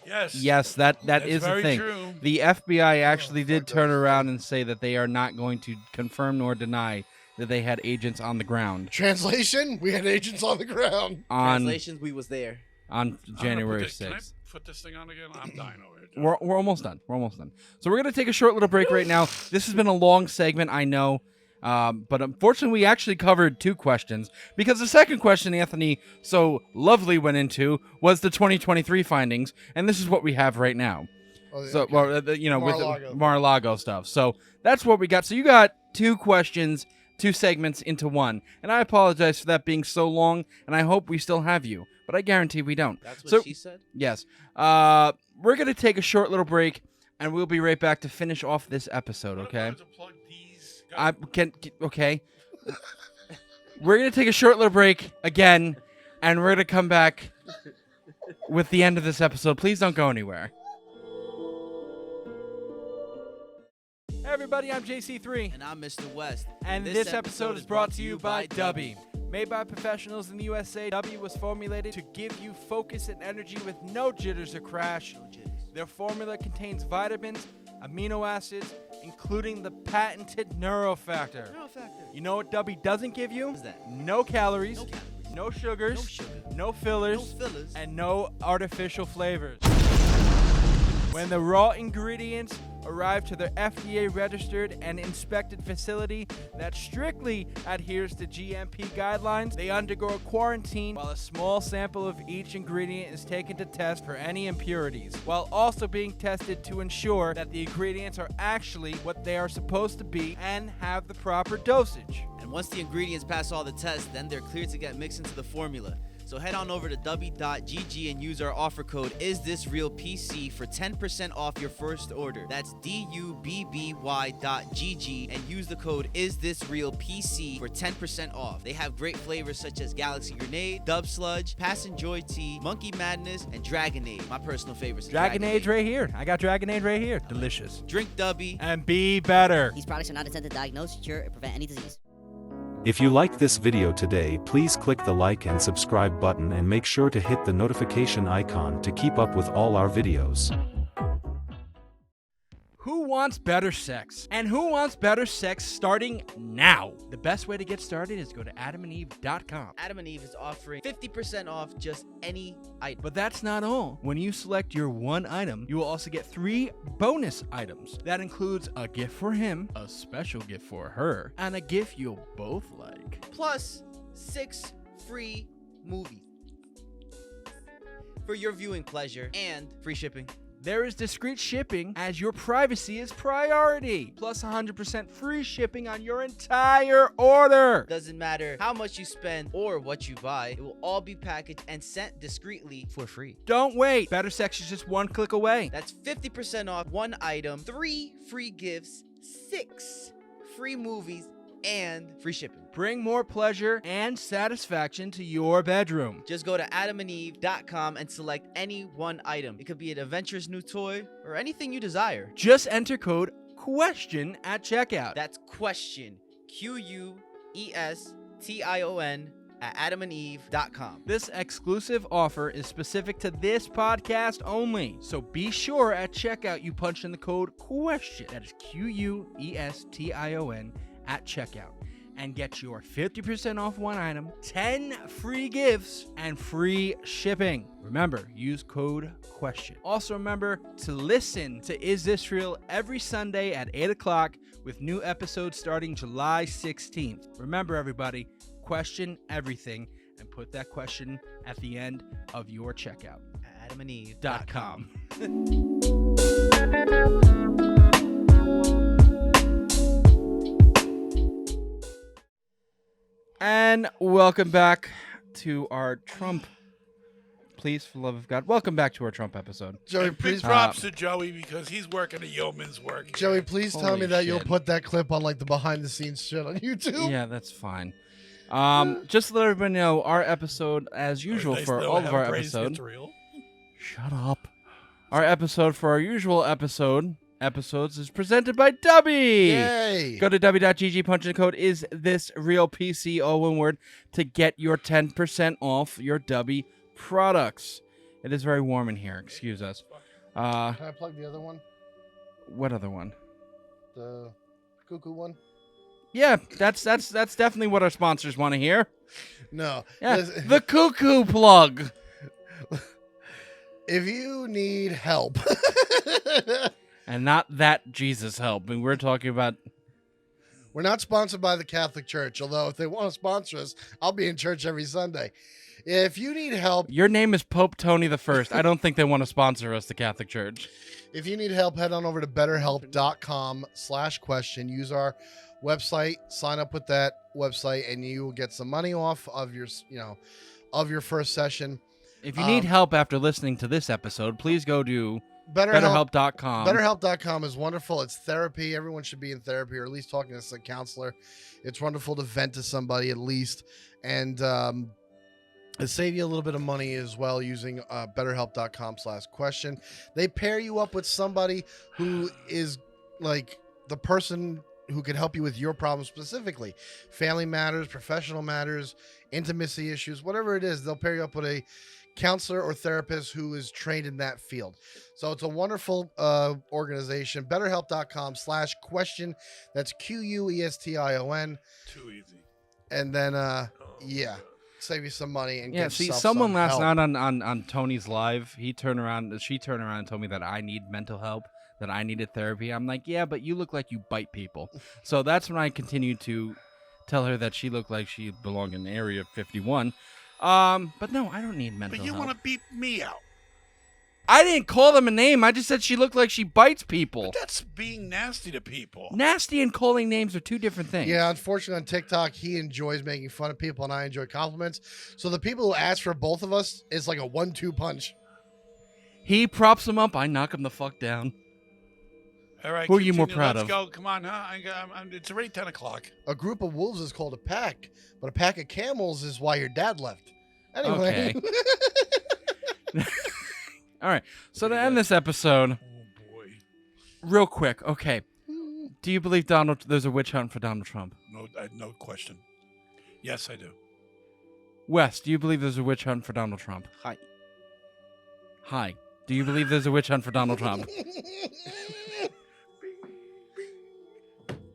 Yes. Yes, that That's is the very thing. true. The FBI actually did fuck turn those around and say that they are not going to confirm nor deny that they had agents on the ground Translation: we had agents on the ground. on Translations, we was there. January Can I 6th. put this thing on again? I'm dying over here. We're almost done. We're almost done. So we're going to take a short little break right now. This has been a long segment, I know. But unfortunately, we actually covered 2 questions because the second question Anthony so lovely went into was the 2023 findings, and this is what we have right now. Oh, yeah, So, okay. well, with Mar-a-Lago. the Mar-a-Lago stuff. So that's what we got. So you got 2 questions, 2 segments into one, and I apologize for that being so long, and I hope we still have you, but I guarantee we don't. That's what So- she said. Yes. We're gonna take a short little break, and we'll be right back to finish off this episode. What if I Okay. was to plug these I can. Okay. We're gonna take a short little break again, and we're gonna come back with the end of this episode. Please don't go anywhere. Hey everybody, I'm JC3, And I'm Mr. West. and this episode is brought to you by Dubby. Made by professionals in the USA, Dubby was formulated to give you focus and energy with no jitters or crash. No jitters. Their formula contains vitamins, amino acids, including the patented neurofactor. Neural factor. You know what Dubby doesn't give you? What is that? No calories, No calories. no sugars, No sugar. no fillers, No fillers. and no artificial flavors. When the raw ingredients arrive to their FDA registered and inspected facility that strictly adheres to GMP guidelines, they undergo a quarantine while a small sample of each ingredient is taken to test for any impurities, while also being tested to ensure that the ingredients are actually what they are supposed to be and have the proper dosage. And once the ingredients pass all the tests, then they're cleared to get mixed into the formula. So head on over to w.gg and use our offer code IsThisRealPC for 10% off your first order. That's DUBBY.GG and use the code IsThisRealPC for 10% off. They have great flavors such as Galaxy Grenade, Dub Sludge, Pass and Joy Tea, Monkey Madness, and Dragonade. My personal favorites. Dragonade right here. I got Dragonade right here. Delicious. Drink Dubby. And be better. These products are not intended to diagnose, cure, or prevent any disease. If you liked this video today, please click the like and subscribe button and make sure to hit the notification icon to keep up with all our videos. Who wants better sex? And who wants better sex starting now? The best way to get started is go to adamandeve.com. Adam and Eve is offering 50% off just any item. But that's not all. When you select your one item, you will also get 3 bonus items. That includes a gift for him, a special gift for her, and a gift you'll both like. Plus 6 free movies for your viewing pleasure and free shipping. There is discreet shipping as your privacy is priority. Plus 100% free shipping on your entire order. Doesn't matter how much you spend or what you buy, it will all be packaged and sent discreetly for free. Don't wait. Better sex is just one click away. That's 50% off one item, 3 free gifts, 6 free movies, and free shipping. Bring more pleasure and satisfaction to your bedroom. Just go to adamandeve.com and select any one item. It could be an adventurous new toy or anything you desire. Just enter code QUESTION at checkout. That's question, QUESTION at adamandeve.com. This exclusive offer is specific to this podcast only. So be sure at checkout you punch in the code QUESTION. That is QUESTION at checkout. And get your 50% off one item, 10 free gifts, and free shipping. Remember, use code QUESTION. Also remember to listen to Is This Real every Sunday at 8 o'clock with new episodes starting July 16th. Remember, everybody, question everything and put that question at the end of your checkout. At adamandeve.com. And welcome back to our Trump please, for the love of God. Welcome back to our Trump episode. Joey, Big please, props to Joey because he's working a yeoman's work. Joey, please tell Holy me that you'll shit. put that clip on like the behind the scenes shit on YouTube. Yeah, that's fine. Just to let everybody know, our episode, as usual, for all of our episodes. Shut up. Our episode for our usual episodes is presented by Dubby. Yay! Go to w.gg, punch in the code is this real PC, all one word, to get your 10% off your Dubby products. It is very warm in here. Excuse us. Can I plug the other one? What other one? The cuckoo one? Yeah, that's definitely what our sponsors want to hear. No. Yeah, Listen, the cuckoo plug. if you need help, And not that Jesus help. I mean, we're talking about... we're not sponsored by the Catholic Church, although if they want to sponsor us, I'll be in church every Sunday. If you need help, Your name is Pope Tony the First. I don't think they want to sponsor us, the Catholic Church. if you need help, head on over to betterhelp.com/question. Use our website, sign up with that website, and you will get some money off of your, of your first session. If you need help after listening to this episode, please go to BetterHelp. BetterHelp.com. BetterHelp.com is wonderful. It's therapy. Everyone should be in therapy or at least talking to a counselor. It's wonderful to vent to somebody at least. And it save you a little bit of money as well using BetterHelp.com/question. They pair you up with somebody who is like the person who can help you with your problem specifically. Family matters, professional matters, intimacy issues, whatever it is, they'll pair you up with a counselor or therapist who is trained in that field. So it's a wonderful organization. BetterHelp.com/question. That's QUESTION. Too easy. And then, save you some money and Yeah, get see, yourself someone some last help. night on Tony's live, she turned around and told me that I need mental help, that I needed therapy. I'm like, yeah, but you look like you bite people. So that's when I continued to tell her that she looked like she belonged in Area 51. But no, I don't need mental But you help. want to beat me out. I didn't call them a name. I just said she looked like she bites people. But that's being nasty to people. Nasty and calling names are two different things. Yeah, unfortunately on TikTok, he enjoys making fun of people and I enjoy compliments. So the people who ask for both of us is like a 1-2 punch. He props him up. I knock him the fuck down. All right. Who are you more continue. proud Let's of? Go. Come on, huh? It's already 10 o'clock. A group of wolves is called a pack, but a pack of camels is why your dad left. Anyway. All right. So to end this episode, Oh, boy. real quick, okay. Do you believe there's a witch hunt for Donald Trump? No question. Yes, I do. Wes, do you believe there's a witch hunt for Donald Trump? Hi. Hi. Do you believe there's a witch hunt for Donald Trump?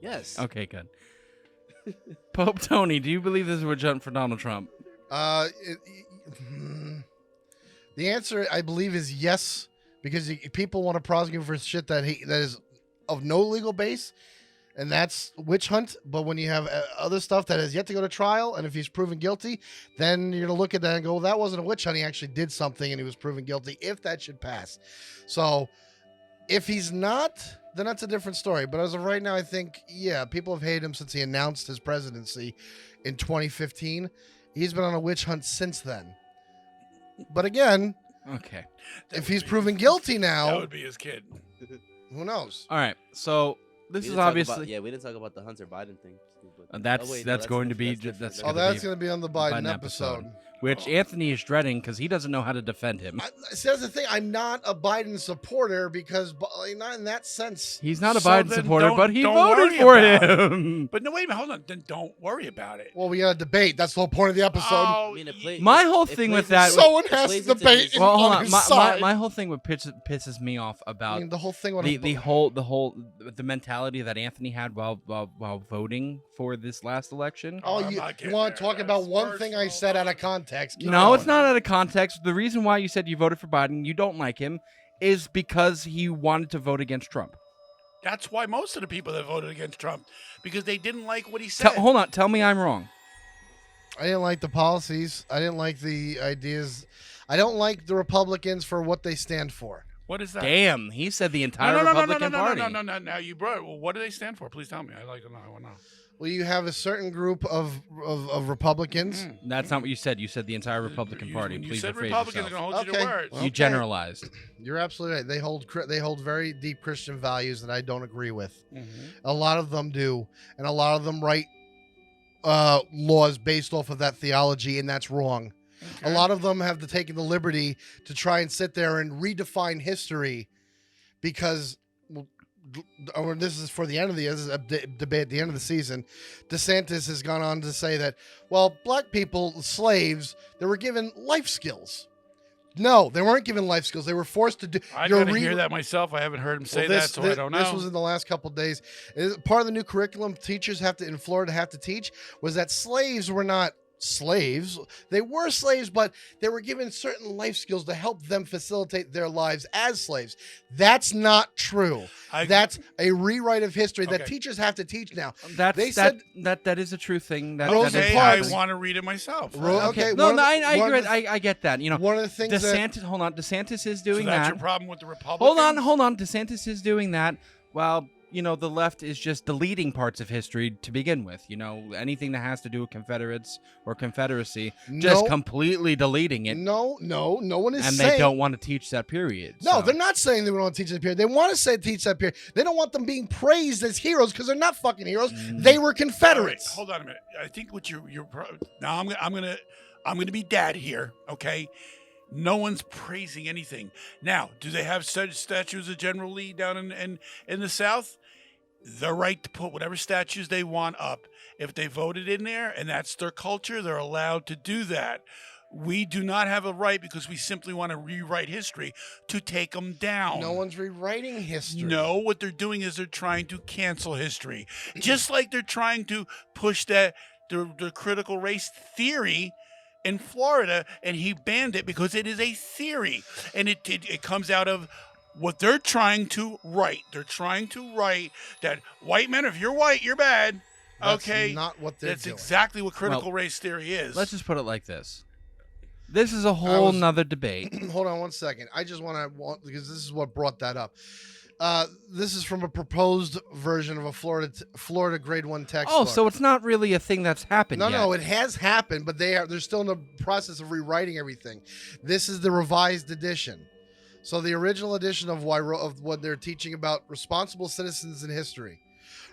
Yes. Okay, good. Pope Tony, do you believe there's a witch hunt for Donald Trump? The answer, I believe, is yes, because people want to prosecute for shit that is of no legal base, and that's witch hunt. But when you have other stuff that has yet to go to trial, and if he's proven guilty, then you're going to look at that and go, well, that wasn't a witch hunt. He actually did something, and he was proven guilty, if that should pass. So if he's not, then that's a different story. But as of right now, I think, yeah, people have hated him since he announced his presidency in 2015. He's been on a witch hunt since then. But again, Okay. if he's proven guilty That now, would be his kid. who knows? All right. So this We is didn't talk obviously about, we didn't talk about the Hunter Biden thing. that's going to be different. that's Oh, gonna that's be going to be on the Biden Biden episode. which Anthony is dreading because he doesn't know how to defend him. See, that's the thing. I'm not a Biden supporter because, not in that sense. He's not a So Biden then supporter, but he don't voted worry for about him. But no, wait a minute. Hold on. Then don't worry about it. Well, we got a debate. That's the whole point of the episode. Oh, I mean, it play, My it- whole it thing plays with that- into- Someone it has plays to into debate his- in- Well, hold on on. his My side. whole thing what pisses me off I about mean, the whole thing. the mentality that Anthony had while voting for this last election. Oh, I'm you not getting want to there. talk about That's one thing I personal. said out of context? Keep No, going. it's not out of context. The reason why you said you voted for Biden, you don't like him, is because he wanted to vote against Trump. That's why most of the people that voted against Trump, because they didn't like what he said. Hold on, tell me I'm wrong. I didn't like the policies. I didn't like the ideas. I don't like the Republicans for what they stand for. What is that? Damn, he said the entire no, Republican Party. no. Now you brought it. Well, what do they stand for? Please tell me. I'd like to know. I want to know. Well, you have a certain group of Republicans. That's not what you said. You said the entire Republican Party. When you Please said rephrase Republicans, they're yourself. going to hold you to Okay. words. You generalized. You're absolutely right. They hold very deep Christian values that I don't agree with. Mhm. A lot of them do, and a lot of them write laws based off of that theology, and that's wrong. A Okay. lot of them have taken the liberty to try and sit there and redefine history because, or this is for the end of the, this is a debate at the end of the season. DeSantis has gone on to say that, well, black people, slaves, they were given life skills. No, they weren't given life skills. They were forced to do. I you're got to re- hear that myself. I haven't heard him say Well, that, so I don't know. This was in the last couple of days. Part of the new curriculum teachers in Florida have to teach was that slaves were not slaves. They were slaves, but they were given certain life skills to help them facilitate their lives as slaves. That's not true. That's a rewrite of history that Okay. teachers have to teach now. That's They said- that is a true thing. That Rosa that is Okay, I happening. want to read it myself. Okay, No, one no, of I one agree. of the- I get that. You know, One of the things that DeSantis. Hold on, DeSantis is So doing that's that. your problem with the Republicans? Hold on. DeSantis is doing that. While you know the left is just deleting parts of history to begin with. You know, anything that has to do with Confederates or Confederacy, just No. completely deleting it, no one is and saying they don't want to teach that period. No, so. they're not saying they want to teach that period. They want to teach that period. They don't want them being praised as heroes because they're not fucking heroes. They were All right, Confederates. hold on a minute. I think what you're now I'm gonna be dad here. Okay. No one's praising anything. Now, do they have such statues of General Lee down in the South? The right to put whatever statues they want up. If they voted in there and that's their culture, they're allowed to do that. We do not have a right because we simply want to rewrite history to take them down. No one's rewriting history. No, what they're doing is they're trying to cancel history. Just like they're trying to push the critical race theory in Florida, and he banned it because it is a theory. And it comes out of what they're trying to write. They're trying to write that white men, if you're white, you're bad. That's Okay. not what they're That's doing. exactly what critical Well, race theory is. Let's just put it like this. This is a whole nother debate. Hold on one second. I just want because this is what brought that up. This is from a proposed version of a Florida grade 1 textbook. Oh, so it's not really a thing that's happened No, yet. no, it has happened, but they're still in the process of rewriting everything. This is the revised edition. So the original edition of what they're teaching about responsible citizens in history.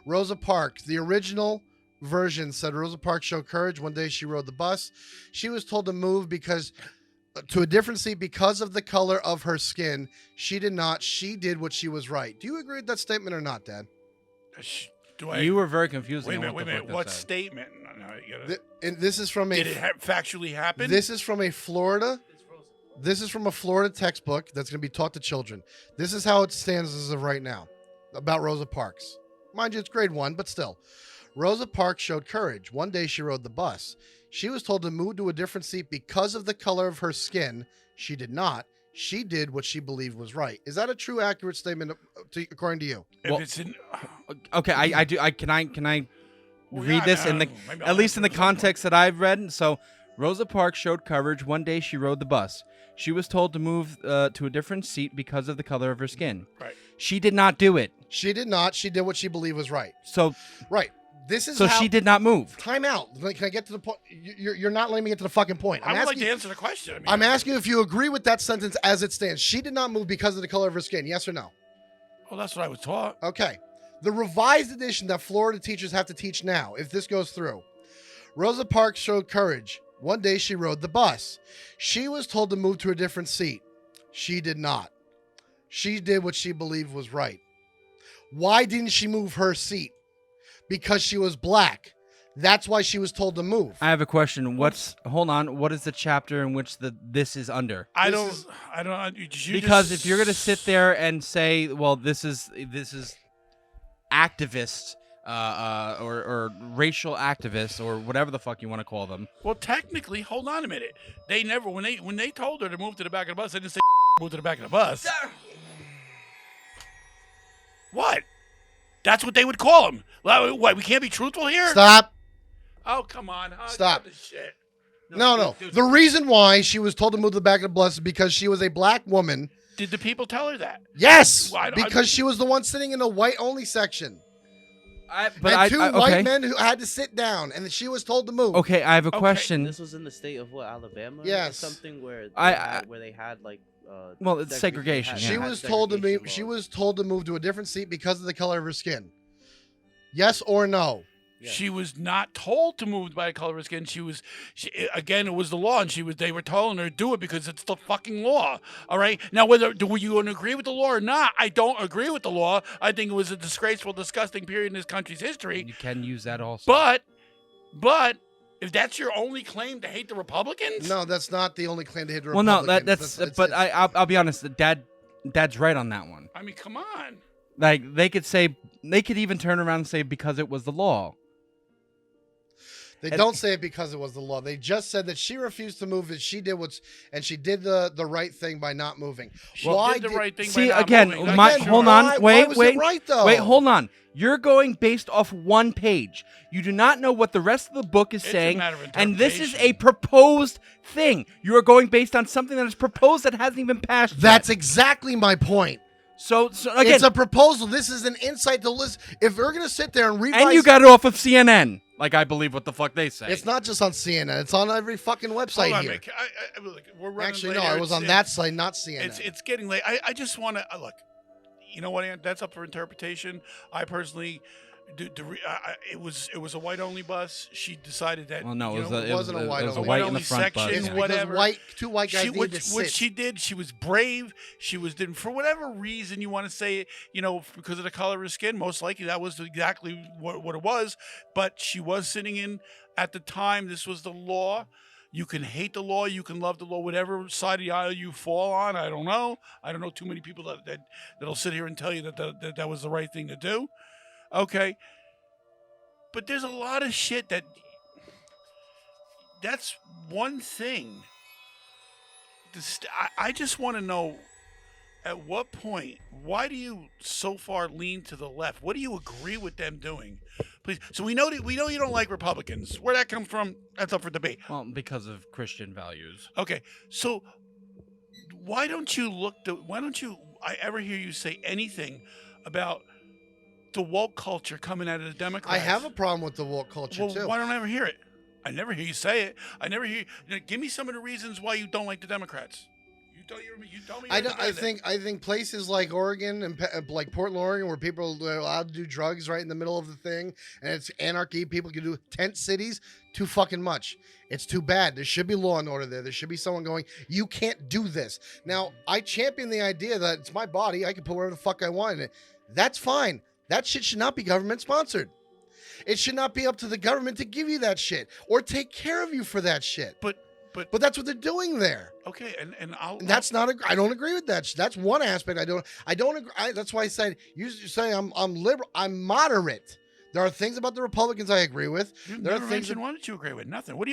Rosa Parks, the original version said Rosa Parks showed courage. One day she rode the bus. She was told to move to a different seat because of the color of her skin. She did not. She did what she was right. Do you agree with that statement or not, Dad? Do I? You were very confusing. Wait a on minute. what Wait a the minute. fuck that What said. statement? No, you gotta- And this is from did it factually happen? This is from a Florida. This is from a Florida textbook that's going to be taught to children. This is how it stands as of right now about Rosa Parks. Mind you, it's grade 1, but still. Rosa Parks showed courage. One day she rode the bus. She was told to move to a different seat because of the color of her skin. She did not. She did what she believed was right. Is that a true, accurate statement according to you? If Well, it's in, Okay, I do. Can I Well, read yeah, this I in the don't know. Maybe at I'll least in the answer some. context that I've read? So, Rosa Parks showed courage. One day she rode the bus. She was told to move to a different seat because of the color of her skin. Right. She did not do it. She did not. She did what she believed was right. So Right. This is so how, she did not move. Time out. Can I get to the point? You're not letting me get to the fucking point. I would like to answer the question. I mean, I'm asking you if you agree with that sentence as it stands. She did not move because of the color of her skin. Yes or no? Well, that's what I was taught. Okay. The revised edition that Florida teachers have to teach now, if this goes through. Rosa Parks showed courage. One day she rode the bus. She was told to move to a different seat. She did not. She did what she believed was right. Why didn't she move her seat? Because she was black. That's why she was told to move. I have a question. Hold on? What is the chapter in which this is under? I This don't. Because if you're gonna sit there and say, well, this is activists or racial activists or whatever the fuck you want to call them. Well, technically, hold on a minute. They never when they told her to move to the back of the bus, they didn't say move to the back of the bus. What? That's what they would call them. What? We can't be truthful here. Stop. Oh, come on. Stop. Cut the shit. No. The reason why she was told to move to the back of the bus is because she was a black woman. Did the people tell her that? Yes, Well, because she was the one sitting in the white only section. Two white men who had to sit down, and she was told to move. Okay, I have a question. This was in the state of what, Alabama? Yes. Or something where they had like. Well, it's segregation. They Yeah. She was told to move. She was told to move to a different seat because of the color of her skin. Yes or no? Yeah. She was not told to move by the color of her skin. Again, it was the law, and they were telling her to do it because it's the fucking law. All right. Now, were you going to agree with the law or not? I don't agree with the law. I think it was a disgraceful, disgusting period in this country's history. You can use that also. But if that's your only claim to hate the Republicans, No, that's not the only claim to hate the well, Republicans. no, but I'll be honest. Dad's right on that one. I mean, come on. Like they could even turn around and say because it was the law. They don't say it because it was the law. They just said that she refused to move. And she did the right thing by not moving. She did the right thing by See not again, moving. That's hold true. on, Why wait, was it right, though? wait, hold on. You're going based off one page. You do not know what the rest of the book is It's a saying, matter of and this is a interpretation. proposed thing. You are going based on something that is proposed that hasn't even passed yet. That's exactly my point. So again, It's a proposal. This is an insight to listen. If we're gonna sit there and revise, and you got it off of CNN, like I believe what the fuck they say. it's not just on CNN. It's on every fucking website Hold on, here. Mick. Look, we're running Actually, late no, here. it was on that site, not CNN. It's getting late. I just want to look. You know what? Ann? That's up for interpretation. I personally, it was a white only bus. She decided that. Well, no, you it was know, a, it was wasn't a a- white it was a only. white in Only the front bus. section, yeah. what- Because whatever. two white guys needed to what sit. she did, she was brave. She was did for whatever reason you want to say, because of the color of her skin. Most likely that was exactly what it was. But she was sitting in at the time. This was the law. You can hate the law, you can love the law, whatever side of the aisle you fall on. I don't know. I don't know too many people that'll sit here and tell you that was the right thing to do. Okay. But there's a lot of shit that's one thing. I just want to know, at what point, why do you so far lean to the left? What do you agree with them doing? Please. So we know you don't like Republicans. Where that comes from, that's up for debate. Well, because of Christian values. Okay. So why don't I ever hear you say anything about the woke culture coming out of the Democrats? I have a problem with the woke culture Well, too. why don't I ever hear it? I never hear you say it. I never hear. Give me some of the reasons why you don't like the Democrats. You tell me. I think places like Oregon and like Portland, Oregon, where people are allowed to do drugs right in the middle of the thing, and it's anarchy. People can do tent cities. Too fucking much. It's too bad. There should be law and order there. There should be someone going, you can't do this. Now, I champion the idea that it's my body. I can put whatever the fuck I want in it. That's fine. That shit should not be government sponsored. It should not be up to the government to give you that shit or take care of you for that shit. But that's what they're doing there. Okay, and And that's not. I don't agree with that. That's one aspect. I don't agree. That's why I said you say I'm liberal. I'm moderate. There are things about the Republicans I agree with. you There are never things mentioned one that you agree with. Nothing. What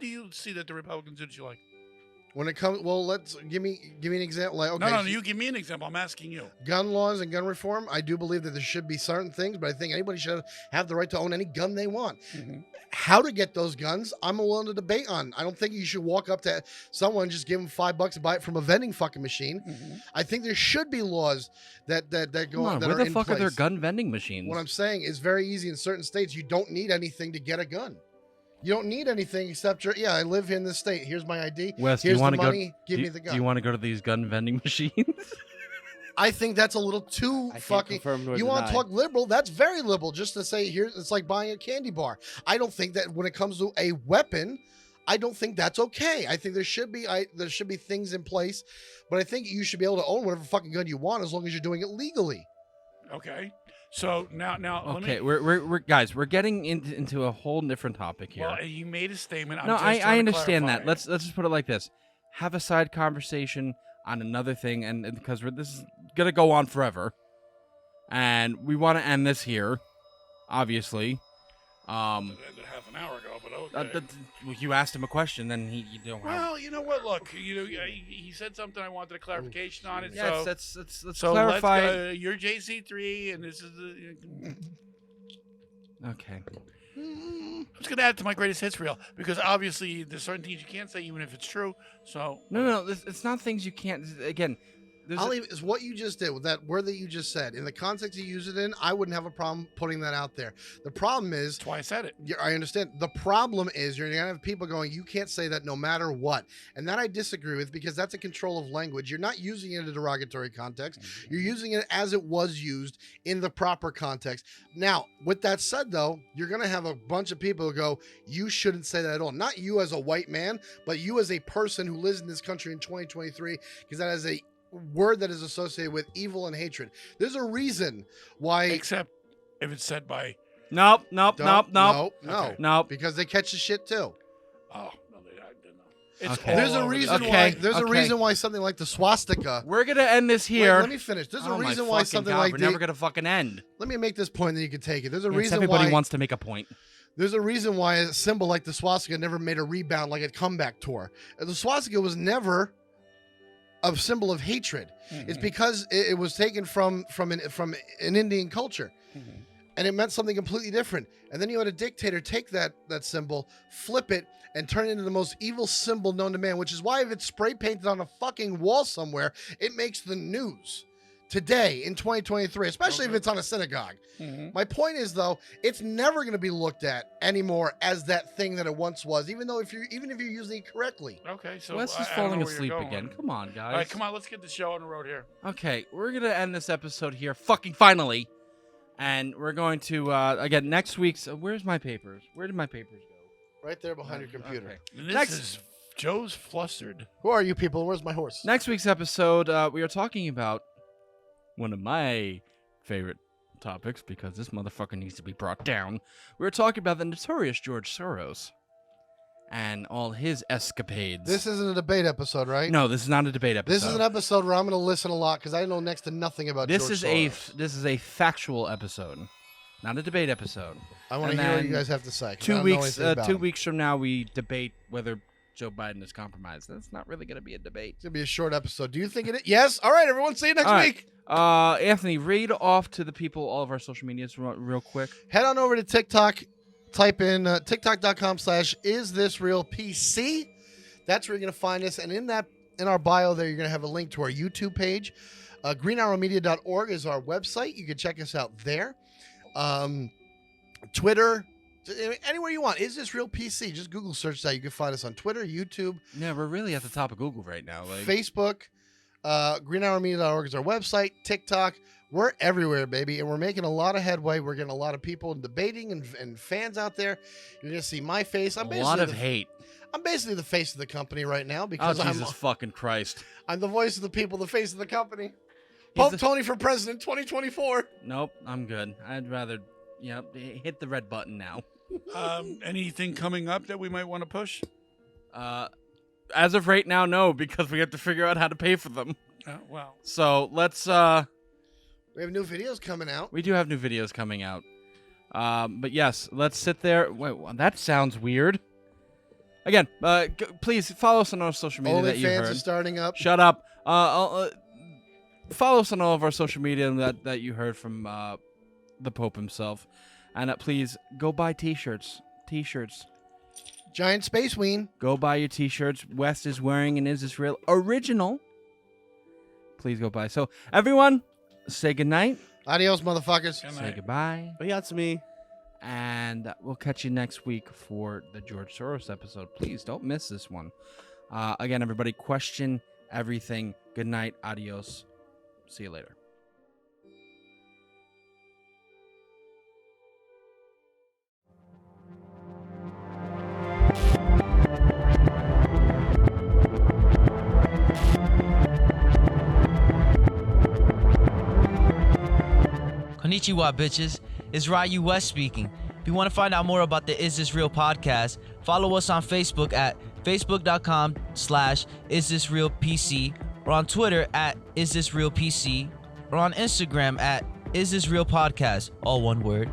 do you see that the Republicans do that you like? when it comes. Well, let's give me an example. Like, okay, No. You give me an example. I'm asking you. gun laws and gun reform. I do believe that there should be certain things, but I think anybody should have the right to own any gun they want. Mm-hmm. How to get those guns, I'm willing to debate on. I don't think you should walk up to someone and just give them $5 to buy it from a vending fucking machine. Mm-hmm. I think there should be laws that go Come on, that where are the fuck in are there place. gun vending machines? What I'm saying is very easy in certain states. You don't need anything to get a gun. You don't need anything except I live in this state. Here's my ID. Wes, do Here's you want the to money. go? Give me the gun. Do you want to go to these gun vending machines? I think that's a little too I can't fucking. confirm nor You want to deny. talk liberal? That's very liberal. Just to say here, it's like buying a candy bar. I don't think that when it comes to a weapon, I don't think that's okay. I think there should be things in place, but I think you should be able to own whatever fucking gun you want as long as you're doing it legally. Okay. So now Okay, let me. we're guys, we're getting into a whole different topic here. Well, you made a statement. I'm No, just trying I to understand that. clarify. Let's just put it like this: have a side conversation on another thing, and because this is gonna go on forever, and we want to end this here, obviously. Half an hour ago, but okay. You asked him a question, then he Well, you know what? Look, he said something. I wanted a clarification on it. yeah, so let's so clarify. let's, you're JC3, and this is the. Okay. I'm just gonna add it to my greatest hits reel because obviously there's certain things you can't say even if it's true. So No, it's not things you can't. Again, Is what you just did with that word that you just said. In the context you use it in, I wouldn't have a problem putting that out there. The problem is... That's why I said it. I understand. The problem is you're going to have people going, you can't say that no matter what. And that I disagree with, because that's a control of language. You're not using it in a derogatory context. You're using it as it was used in the proper context. Now, with that said, though, you're going to have a bunch of people who go, you shouldn't say that at all. Not you as a white man, but you as a person who lives in this country in 2023, because that is a word that is associated with evil and hatred. There's a reason why... Except if it's said by... Nope. No, Nope. because they catch the shit too. Oh, no, I didn't know. It's Okay. all There's a over reason this. why. Okay, There's a okay. reason why something like the swastika. We're gonna end this Wait, here. let me finish. There's a Oh my reason why fucking something God, like we're the. never gonna fucking end. Let me make this point, then you can take it. There's a Yes, reason everybody why. wants to make a point. There's a reason why a symbol like the swastika never made a rebound like a comeback tour. The swastika was never a symbol of hatred. It's because it was taken from an Indian culture. And it meant something completely different. And then you had a dictator take that symbol, flip it, and turn it into the most evil symbol known to man, which is why if it's spray painted on a fucking wall somewhere, it makes the news today in 2023, especially if it's on a synagogue. My point is, though, it's never going to be looked at anymore as that thing that it once was, even if you're using it correctly. Okay, so Wes is I don't falling know where you're asleep going. again. Come on, guys. All right, come on, let's get the show on the road here. Okay, we're gonna end this episode here, fucking finally, and we're going to again next week's. Where's my papers? Where did my papers go? Right there behind your computer. Okay. And this Next- is Joe's flustered. Who are you people? Where's my horse? Next week's episode, we are talking about one of my favorite topics because this motherfucker needs to be brought down. We're talking about the notorious George Soros and all his escapades. This isn't a debate episode, right? No, this is not a debate episode. This is an episode where I'm going to listen a lot because I know next to nothing about This George is Soros. this is a factual episode, not a debate episode. I want to and hear what you then guys have to say. 'cause I 2 don't know weeks, anything about 2 him. weeks from now, we debate whether Joe Biden is compromised. That's not really going to be a debate. It's going to be a short episode. Do you think it is? Yes. All right, everyone. See you next All right. week. Anthony, read off to the people all of our social medias real quick. Head on over to TikTok. Type in TikTok.com/isthisrealpc. That's where you're going to find us. And in our bio there, you're going to have a link to our YouTube page. greenarrowmedia.org is our website. You can check us out there. Twitter, anywhere you want. Is This Real PC? Just Google search that. You can find us on Twitter, YouTube, Yeah, we're really at the top of Google right now. Like, Facebook. greenarrowmedia.org is our website. TikTok. We're everywhere, baby, and we're making a lot of headway. We're getting a lot of people debating and fans out there. You're gonna see my face. a lot of hate. I'm basically the face of the company right now Oh, because Jesus fucking Christ. I'm the voice of the people, the face of the company. He's Pope the- Tony for president 2024. Nope, I'm good. I'd rather, hit the red button now. Anything coming up that we might want to push? As of right now, no, because we have to figure out how to pay for them. Well, So let's, We have new videos coming out. we do have new videos coming out. But yes, let's sit there. Wait, that sounds weird. Again, please follow us on our social media that you OnlyFans heard. is starting up. Shut up. Follow us on all of our social media that you heard from the Pope himself. And please go buy t-shirts. T-shirts. Giant Space Ween. Go buy your t-shirts. West is wearing an Is This Real original. Please go buy. So, everyone, say goodnight. Adios, motherfuckers. Good Say night. goodbye. That's me. And we'll catch you next week for the George Soros episode. Please don't miss this one. Again, everybody, question everything. Good night. Adios. See you later. Konnichiwa, bitches. It's Ryu West speaking. If you want to find out more about the Is This Real podcast, follow us on Facebook at facebook.com/isthisrealpc or on Twitter at isthisrealpc or on Instagram at isthisrealpodcast, all one word.